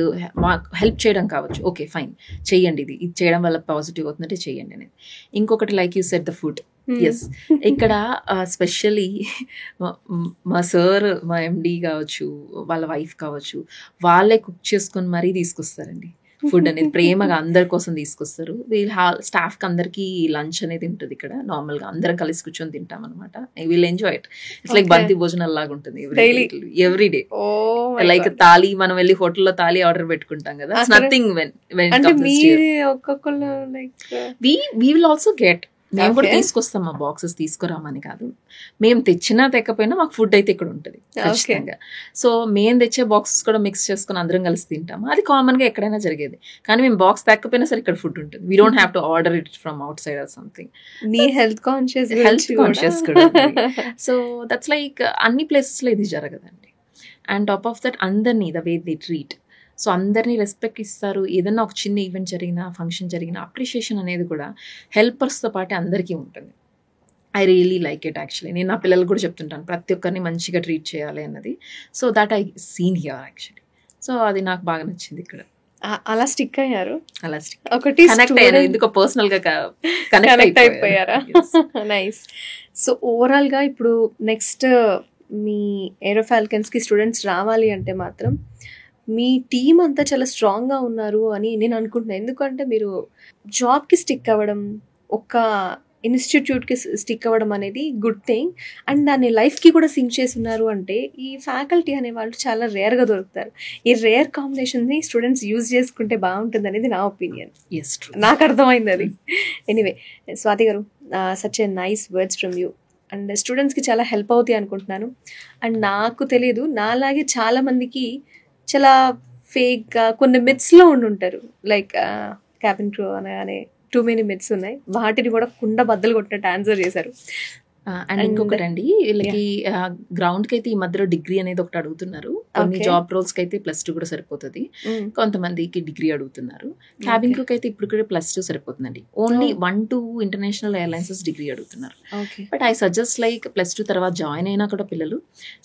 హెల్ప్ చేయడం కావచ్చు, ఓకే ఫైన్ చెయ్యండి, ఇది చేయడం వల్ల పాజిటివ్ అవుతుందంటే చెయ్యండి అనేది. ఇంకొకటి like you set the food. Yes, ఇక్కడ స్పెషల్లీ మా సార్, మా MD కావచ్చు, వాళ్ళ వైఫ్ కావచ్చు, వాళ్ళే కుక్ చేసుకొని మరీ తీసుకొస్తారండి ఫుడ్ అనేది. ప్రేమగా అందరి కోసం తీసుకొస్తారు. స్టాఫ్కి అందరికీ లంచ్ అనేది ఉంటుంది ఇక్కడ. నార్మల్గా అందరం కలిసి కూర్చొని తింటాం అనమాట. Will enjoy it. It's like బంతి భోజనాలు లాగా ఉంటుంది ఎవ్రీ డే. లైక్ తాళి, మనం వెళ్ళి హోటల్లో తాళి ఆర్డర్ పెట్టుకుంటాం కదా, nothing we will also get. మేము కూడా తీసుకొస్తాం, మా బాక్సెస్ తీసుకురామని కాదు, మేము తెచ్చినా తెకపోయినా మాకు ఫుడ్ అయితే ఇక్కడ ఉంటుంది ఖచ్చితంగా. సో మేము తెచ్చే బాక్సెస్ కూడా మిక్స్ చేసుకుని అందరం కలిసి తింటాము. అది కామన్గా ఎక్కడైనా జరిగేది. కానీ మేము బాక్స్ తెకపోయినా సరే ఇక్కడ ఫుడ్ ఉంటుంది. We don't have to order it from out side or something. నీ హెల్త్ కాన్షియస్ కూడా. సో దట్స్ లైక్ అన్ని ప్లేసెస్లో ఇది జరగదండి. అండ్ టాప్ ఆఫ్ దట్ అందరినీ the way they treat. So అందరినీ రెస్పెక్ట్ ఇస్తారు. ఏదన్నా ఒక చిన్న ఈవెంట్ జరిగినా, ఫంక్షన్ జరిగినా అప్రిషియేషన్ అనేది కూడా హెల్పర్స్తో పాటు అందరికీ ఉంటుంది. I really like it actually. నేను నా పిల్లలు కూడా చెప్తుంటాను ప్రతి ఒక్కరిని మంచిగా ట్రీట్ చేయాలి అన్నది. So that I seen here actually. So అది నాకు బాగా నచ్చింది ఇక్కడ. అలా స్టిక్ అయ్యారు, అలా స్టిక్ ఒకటి కనెక్ట్ అయ్యారు, ఎందుకో పర్సనల్గా కనెక్ట్ అయిపోయారా? నైస్. సో ఓవరాల్గా ఇప్పుడు నెక్స్ట్ మీ ఏరో ఫాల్కన్స్కి స్టూడెంట్స్ రావాలి అంటే మాత్రం మీ టీం అంతా చాలా స్ట్రాంగ్గా ఉన్నారు అని నేను అనుకుంటున్నాను. ఎందుకంటే మీరు జాబ్కి స్టిక్ అవ్వడం, ఒక ఇన్స్టిట్యూట్కి స్టిక్ అవ్వడం అనేది గుడ్ థింగ్. అండ్ దాన్ని లైఫ్కి కూడా సింక్ చేసి ఉన్నారు అంటే ఈ ఫ్యాకల్టీ అనే వాళ్ళు చాలా రేర్గా దొరుకుతారు. ఈ రేర్ కాంబినేషన్ని స్టూడెంట్స్ యూజ్ చేసుకుంటే బాగుంటుంది అనేది నా ఒపీనియన్. నాకు అర్థమైంది అది. ఎనీవే, స్వాతి గారు, such a nice words from you. And స్టూడెంట్స్కి చాలా హెల్ప్ అవుతాయి అనుకుంటున్నాను. అండ్ నాకు తెలియదు, నాలాగే చాలామందికి చాలా ఫేక్గా కొన్ని మిత్స్లో ఉండుంటారు. లైక్ క్యాబిన్ క్రూ అనగానే టూ మెనీ మిత్స్ ఉన్నాయి, వాటిని కూడా కుండ బద్దలు కొట్టినట్టు ఆన్సర్ చేశారు. అండ్ ఇంకొకటి అండి, వీళ్ళకి గ్రౌండ్కి అయితే ఈ మధ్యలో డిగ్రీ అనేది ఒకటి అడుగుతున్నారు. కొన్ని జాబ్ రోల్స్కి అయితే +2 కూడా సరిపోతుంది, కొంతమందికి డిగ్రీ అడుగుతున్నారు. క్యాబిన్ క్రూకి అయితే ఇప్పుడు కూడా +2 సరిపోతుందండి. ఓన్లీ 1-2 ఇంటర్నేషనల్ ఎయిర్లైన్సెస్ డిగ్రీ అడుగుతున్నారు. బట్ ఐ సజెస్ట్ లైక్ +2 తర్వాత జాయిన్ అయినా కూడా పిల్లలు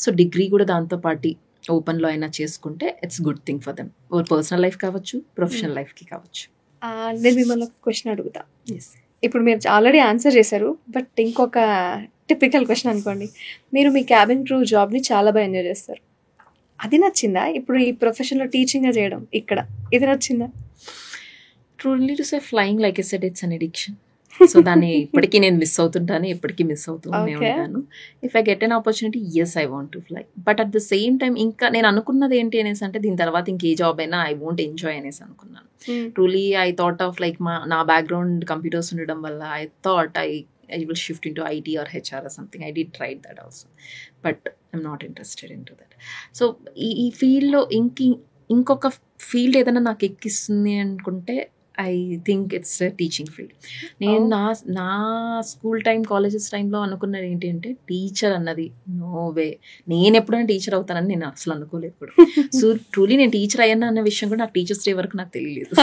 సో డిగ్రీ కూడా దాంతో పాటు ఓపెన్లో అయినా చేసుకుంటే it's good thing for them. Personal life కావచ్చు, ప్రొఫెషనల్ లైఫ్కి కావచ్చు. నేను మిమ్మల్ని ఒక క్వశ్చన్ అడుగుతా. ఇప్పుడు మీరు ఆల్రెడీ ఆన్సర్ చేశారు, బట్ ఇంకొక టిపికల్ క్వశ్చన్ అనుకోండి. మీరు మీ క్యాబిన్ క్రూ జాబ్ని చాలా బాగా ఎంజాయ్ చేస్తారు, అది నచ్చిందా? ఇప్పుడు ఈ ప్రొఫెషన్లో టీచింగ్గా చేయడం ఇక్కడ ఇది నచ్చిందా? Truly to say flying like I said it's an addiction. So దాన్ని ఇప్పటికీ నేను మిస్ అవుతుంటాను, ఎప్పటికీ మిస్ అవుతూనే ఉంటాను. If I get an opportunity, yes I want to fly. But at the same time ఇంకా నేను అనుకున్నది ఏంటి అనేసి అంటే దీని తర్వాత ఇంకే జాబ్ అయినా ఐ వోంట్ ఎంజాయ్ అనేసి అనుకున్నాను. Truly I thought of like నా బ్యాక్గ్రౌండ్ కంప్యూటర్స్ ఉండడం వల్ల I thought I will shift into IT or HR or something. I did try that also, but I'm not interested into that. So ఈ ఫీల్డ్లో ఇంకొక field ఏదైనా నాకు ఎక్కిస్తుంది అనుకుంటే I think it's teaching field. నేను నా స్కూల్ టైం, కాలేజెస్ టైంలో అనుకున్నది ఏంటి అంటే టీచర్ అన్నది నో వే, నేను ఎప్పుడైనా టీచర్ అవుతానని నేను అసలు అనుకోలేదు. సో ట్రూలీ నేను టీచర్ అయ్యాను అన్న విషయం కూడా నాకు టీచర్స్ డే వరకు నాకు తెలియలేదు.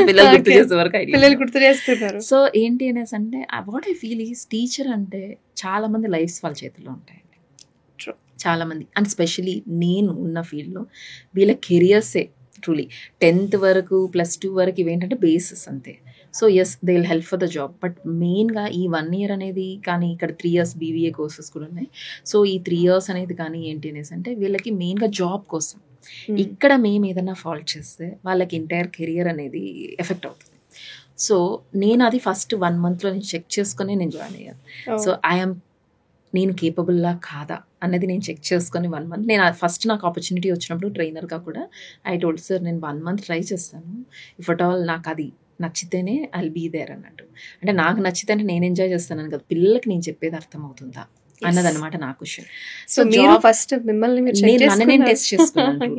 పిల్లలు గుర్తు చేసే వరకు పిల్లలు గుర్తు చేస్తున్నారు. సో ఏంటి అనేసి అంటే what I feel is teacher అంటే చాలా మంది లైఫ్స్ వాళ్ళ చేతిలో ఉంటాయండి, చాలా మంది. అండ్ స్పెషలీ నేను ఉన్న ఫీల్డ్లో వీళ్ళ కెరియర్సే ట్రూలీ 10th వరకు +2 వరకు ఇవేంటంటే బేసిస్ అంతే. So yes they will help for the job, but మెయిన్గా ఈ 1 year అనేది కానీ ఇక్కడ 3 years BBA కోర్సెస్ కూడా ఉన్నాయి. సో ఈ 3 years అనేది కానీ ఏంటి అనేసి అంటే వీళ్ళకి మెయిన్గా జాబ్ కోసం. ఇక్కడ మేము ఏదైనా ఫాల్ట్ చేస్తే వాళ్ళకి ఎంటైర్ కెరియర్ అనేది ఎఫెక్ట్ అవుతుంది. సో నేను అది ఫస్ట్ 1 monthలో నేను చెక్ చేసుకుని నేను జాయిన్ అయ్యాను. సో నేను కేపబుల్లా కాదా అన్నది నేను చెక్ చేసుకొని 1 month నేను ఫస్ట్ నాకు ఆపర్చునిటీ వచ్చినప్పుడు ట్రైనర్గా కూడా ఐ టోల్డ్ సార్ నేను 1 month ట్రై చేస్తాను, ఇఫ్ అట్ ఆల్ నాకు అది నచ్చితేనే ఐ విల్ బీ దేర్ అన్నట్టు. అంటే నాకు నచ్చితేనే నేను ఎంజాయ్ చేస్తాను కదా, పిల్లలకి నేను చెప్పేది అర్థమవుతుందా అన్నదన్నమాట నా క్వశ్చన్. సో ఫస్ట్ మిమ్మల్ని నేను టెస్ట్ చేసుకున్నాను.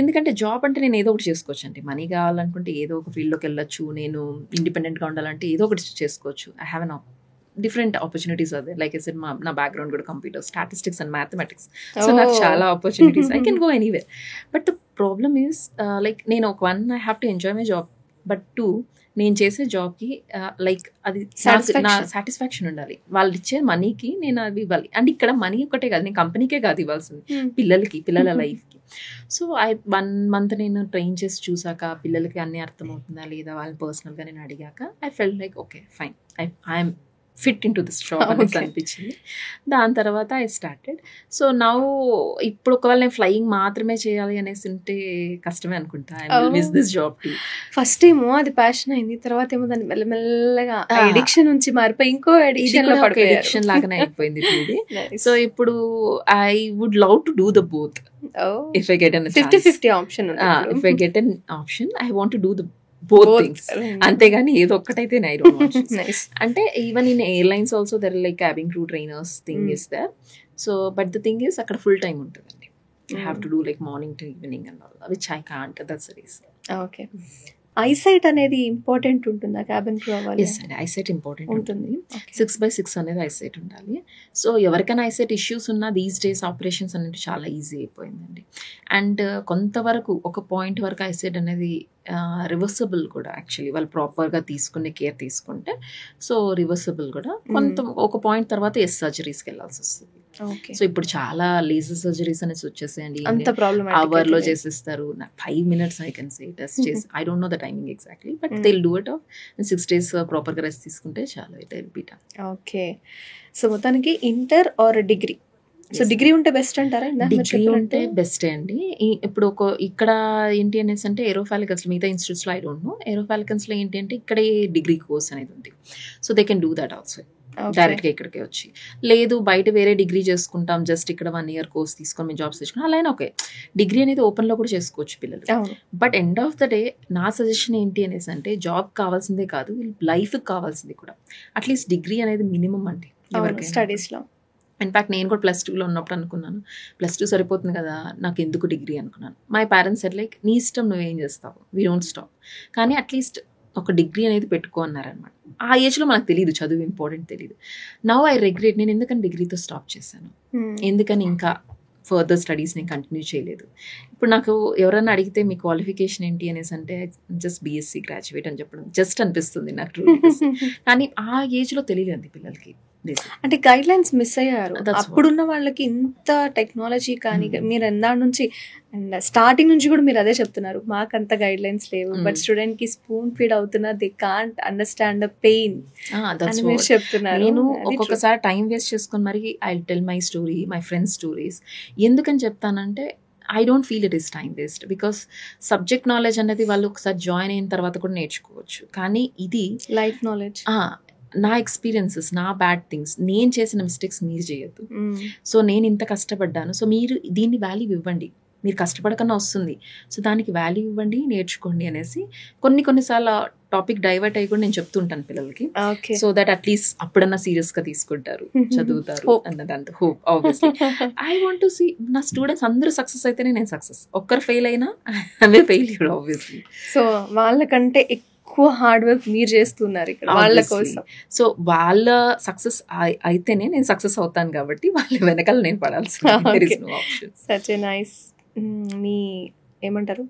ఎందుకంటే జాబ్ అంటే నేను ఏదో ఒకటి చేసుకోవచ్చు అండి, మనీ కావాలనుకుంటే ఏదో ఒక ఫీల్డ్లోకి వెళ్ళొచ్చు, నేను ఇండిపెండెంట్గా ఉండాలంటే ఏదో ఒకటి చేసుకోవచ్చు. I have an different opportunities అదే. లైక్ ఐ సెడ్ నా బ్యాక్గ్రౌండ్ కూడా computer, statistics and mathematics. So నాకు చాలా opportunities, I can go anywhere. But the problem is like నేను ఒక 1 I have to enjoy my job, but 2 నేను చేసే జాబ్కి లైక్ అది నా సాటిస్ఫాక్షన్ ఉండాలి. వాళ్ళు ఇచ్చే మనీకి నేను అవి ఇవ్వాలి. అండ్ ఇక్కడ మనీ ఒకటే కాదు, నేను కంపెనీకే కాదు ఇవ్వాల్సింది, పిల్లల లైఫ్కి. సో 1 month నేను ట్రైన్ చేసి చూసాక పిల్లలకి అన్నీ అర్థమవుతుందా లేదా వాళ్ళని పర్సనల్గా నేను అడిగాక I felt like okay fine, I'm fit in to this job అనేసి అనిపించింది. దాని తర్వాత ఐ స్టార్టెడ్. సో నౌ ఇప్పుడు ఒకవేళ నేను ఫ్లయింగ్ మాత్రమే చేయాలి అనేసి ఉంటే కష్టమే అనుకుంటా. I miss this job to. First ఏమో అది ప్యాషన్ అయింది, తర్వాత ఏమో దాన్ని మెల్లమెల్లగా ఎడిక్షన్ నుంచి మారిపోయి ఇంకో ఎడిక్షన్ లాగానే అయిపోయింది ఇది. సో ఇప్పుడు I would love to do the both. If I get an 50-50 option, if I get an option I want to do the both things. అంతేగాని ఏదో ఒక్కటైతే ఐ డోంట్ వాంట్. అంటే even in airlines also there like cabin crew trainers thing is there. So but the thing is అక్కడ full time ఉంటుందండి. I have to do like morning to evening and all, which I can't. That's the reason. Okay. Eyesight అనేది important ఉంటుందా cabin crew అవ్వాలి? Yes అండి, eyesight important ఉంటుంది. 6/6 అనేది eyesight ఉండాలి. So ఎవరికైనా ఐసైట్ ఇష్యూస్ ఉన్నా దీస్ డేస్ ఆపరేషన్స్ అనేది చాలా ఈజీ అయిపోయిందండి. అండ్ కొంతవరకు ఒక పాయింట్ వరకు ఐసైట్ అనేది రివర్సబుల్ కూడా. యాక్చువల్లీ వాళ్ళు ప్రాపర్గా తీసుకునే కేర్ తీసుకుంటే సో రివర్సబుల్ కూడా. ఒక పాయింట్ తర్వాత సర్జరీస్కి వెళ్ళాల్సి వస్తుంది. సో ఇప్పుడు చాలా లేజర్ సర్జరీస్ అనేసి వచ్చేసాయండి, అవర్లో చేసేస్తారు. 5 minutes I can say test చేసి. I don't know the timing exactly, but they will do it of 6 days ప్రాపర్గా రెస్ట్ తీసుకుంటే చాలా it will be done. Okay. So మొత్తానికి inter or degree? So degree ఉంటే best అంటారా? Degree ఉంటే బెస్టే అండి. ఇప్పుడు ఇక్కడ ఏంటి అనేసి అంటే ఏరోఫాలికన్స్ మిగతా ఇన్స్టిట్యూట్స్లో ఐ డోంట్ నో, ఏరోఫాలికన్స్లో ఏంటి అంటే ఇక్కడే డిగ్రీ కోర్స్ అనేది ఉంది. So they can do that also డైరెక్ట్గా ఇక్కడికే వచ్చి. లేదు బయట వేరే డిగ్రీ చేసుకుంటాం, జస్ట్ ఇక్కడ 1 year కోర్స్ తీసుకొని మేము జాబ్స్ తెచ్చుకున్నాం, అలా అయినా ఓకే. డిగ్రీ అనేది ఓపెన్లో కూడా చేసుకోవచ్చు పిల్లలు. But end of the day నా సజెషన్ ఏంటి అనేసి అంటే జాబ్ కావాల్సిందే కాదు, లైఫ్కి కావాల్సింది కూడా. అట్లీస్ట్ డిగ్రీ అనేది మినిమం అండి ఎవరికైనా స్టడీస్లో. ఇన్ఫ్యాక్ట్ నేను కూడా +2లో ఉన్నప్పుడు అనుకున్నాను, +2 సరిపోతుంది కదా నాకు ఎందుకు డిగ్రీ అనుకున్నాను. మై పేరెంట్స్ సెడ్ లైక్ నీ ఇష్టం నువ్వేం చేస్తావు, వీ డోంట్ స్టాప్, కానీ అట్లీస్ట్ ఒక డిగ్రీ అనేది పెట్టుకో అన్నారనమాట. ఆ ఏజ్లో మనకు తెలియదు చదువు ఇంపార్టెంట్ తెలియదు. నౌ ఐ రిగ్రెట్, నేను ఎందుకని డిగ్రీతో స్టాప్ చేశాను, ఎందుకని ఇంకా ఫర్దర్ స్టడీస్ నేను కంటిన్యూ చేయలేదు. ఇప్పుడు నాకు ఎవరైనా అడిగితే మీ క్వాలిఫికేషన్ ఏంటి అనేసి అంటే జస్ట్ బీఎస్సీ గ్రాడ్యుయేట్ అని చెప్పడం జస్ట్ అనిపిస్తుంది నాకు ట్రూ. కానీ ఆ ఏజ్లో తెలియలేదు పిల్లలకి. అంటే గైడ్ లైన్స్ మిస్ అయ్యారు. అప్పుడున్న వాళ్ళకి ఇంత టెక్నాలజీ కానీ మీరు ఎందాడి నుంచి అండ్ స్టార్టింగ్ నుంచి కూడా మీరు అదే చెప్తున్నారు, మాకు అంత గైడ్ లైన్స్ లేవు, బట్ స్టూడెంట్ కి స్పూన్ ఫీడ్ అవుతున్నా they can't understand the pain అని మీరు చెప్తున్నారు. నేను ఒక్కొక్కసారి టైం వేస్ట్ చేసుకొని మరి I tell my story, my friends stories. ఎందుకని చెప్తానంటే I don't feel it is time waste, because subject knowledge అనేది వాళ్ళు ఒకసారి జాయిన్ అయిన తర్వాత కూడా నేర్చుకోవచ్చు. కానీ ఇది లైఫ్ నాలెడ్జ్, నా ఎక్స్పీరియన్సెస్, నా బ్యాడ్ థింగ్స్, నేను చేసిన మిస్టేక్స్ మీరు చేయొద్దు. సో నేను ఇంత కష్టపడ్డాను, సో మీరు దీన్ని వాల్యూ ఇవ్వండి, మీరు కష్టపడకన్నా వస్తుంది, సో దానికి వాల్యూ ఇవ్వండి, నేర్చుకోండి అనేసి కొన్నిసార్లు టాపిక్ డైవర్ట్ అయ్యి కూడా నేను చెప్తుంటాను పిల్లలకి. సో దట్ అట్లీస్ట్ అప్పుడన్నా సీరియస్గా తీసుకుంటారు, చదువుతారు అన్నదంత hope. Obviously I want to see నా స్టూడెంట్స్ అందరూ సక్సెస్ అయితేనే నేను సక్సెస్, ఒక్కరు ఫెయిల్ అయినా అవే ఫెయిల్యూర్ ఆబ్వియస్లీ. సో వాళ్ళకంటే ఎక్కువ హార్డ్ వర్క్ మీరు చేస్తున్నారు ఇక్కడ వాళ్ళ కోసం. సో వాళ్ళ సక్సెస్ అయితేనే నేను సక్సెస్ అవుతాను, కాబట్టి వాళ్ళ వెనకాల నేను పడాల్సి. Such a nice. మీ ఏమంటారు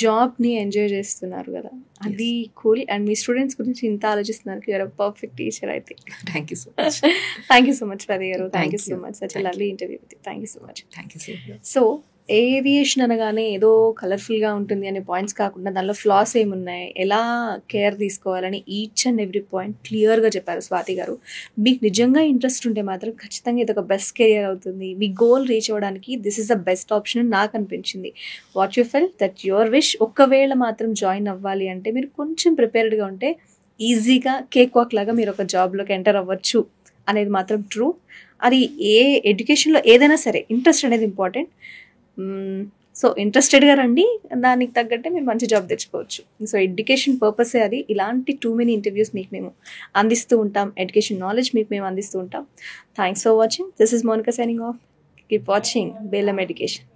జాబ్ని ఎంజాయ్ చేస్తున్నారు కదా, అది కూల్. అండ్ మీ స్టూడెంట్స్ గురించి ఇంత ఆలోచిస్తున్నారు, యూఆర్ అ పర్ఫెక్ట్ టీచర్ అయితే. Thank you so much. Thank you so much ప్రతి గారు, thank you so much. Such a lovely interview with you. Thank you so much. Thank you so much. So aviation అనగానే ఏదో కలర్ఫుల్గా ఉంటుంది అనే points కాకుండా దానిలో ఫ్లాస్ ఏమున్నాయి, ఎలా కేర్ తీసుకోవాలని ఈచ్ అండ్ ఎవ్రీ పాయింట్ క్లియర్గా చెప్పారు స్వాతి గారు. మీకు నిజంగా ఇంట్రెస్ట్ ఉంటే మాత్రం ఖచ్చితంగా ఇది ఒక బెస్ట్ కెరియర్ అవుతుంది. మీ గోల్ రీచ్ అవ్వడానికి this is the best option అని నాకు అనిపించింది. What you feel that your wish. ఒకవేళ మాత్రం జాయిన్ అవ్వాలి అంటే మీరు కొంచెం ప్రిపేర్డ్గా ఉంటే ఈజీగా కేక్ వాక్ లాగా మీరు ఒక జాబ్లోకి ఎంటర్ అవ్వచ్చు అనేది మాత్రం ట్రూ. అది ఏ ఎడ్యుకేషన్లో ఏదైనా సరే ఇంట్రెస్ట్ అనేది ఇంపార్టెంట్. సో ఇంట్రెస్టెడ్గా రండి, దానికి తగ్గట్టే మీరు మంచి జాబ్ తెచ్చుకోవచ్చు. సో ఎడ్యుకేషన్ పర్పసే అది. ఇలాంటి టూ మెనీ ఇంటర్వ్యూస్ మీకు మేము అందిస్తూ ఉంటాం, ఎడ్యుకేషన్ నాలెడ్జ్ మీకు మేము అందిస్తూ ఉంటాం. Thanks for watching. This is Monica signing off. Keep watching బేలం ఎడ్యుకేషన్.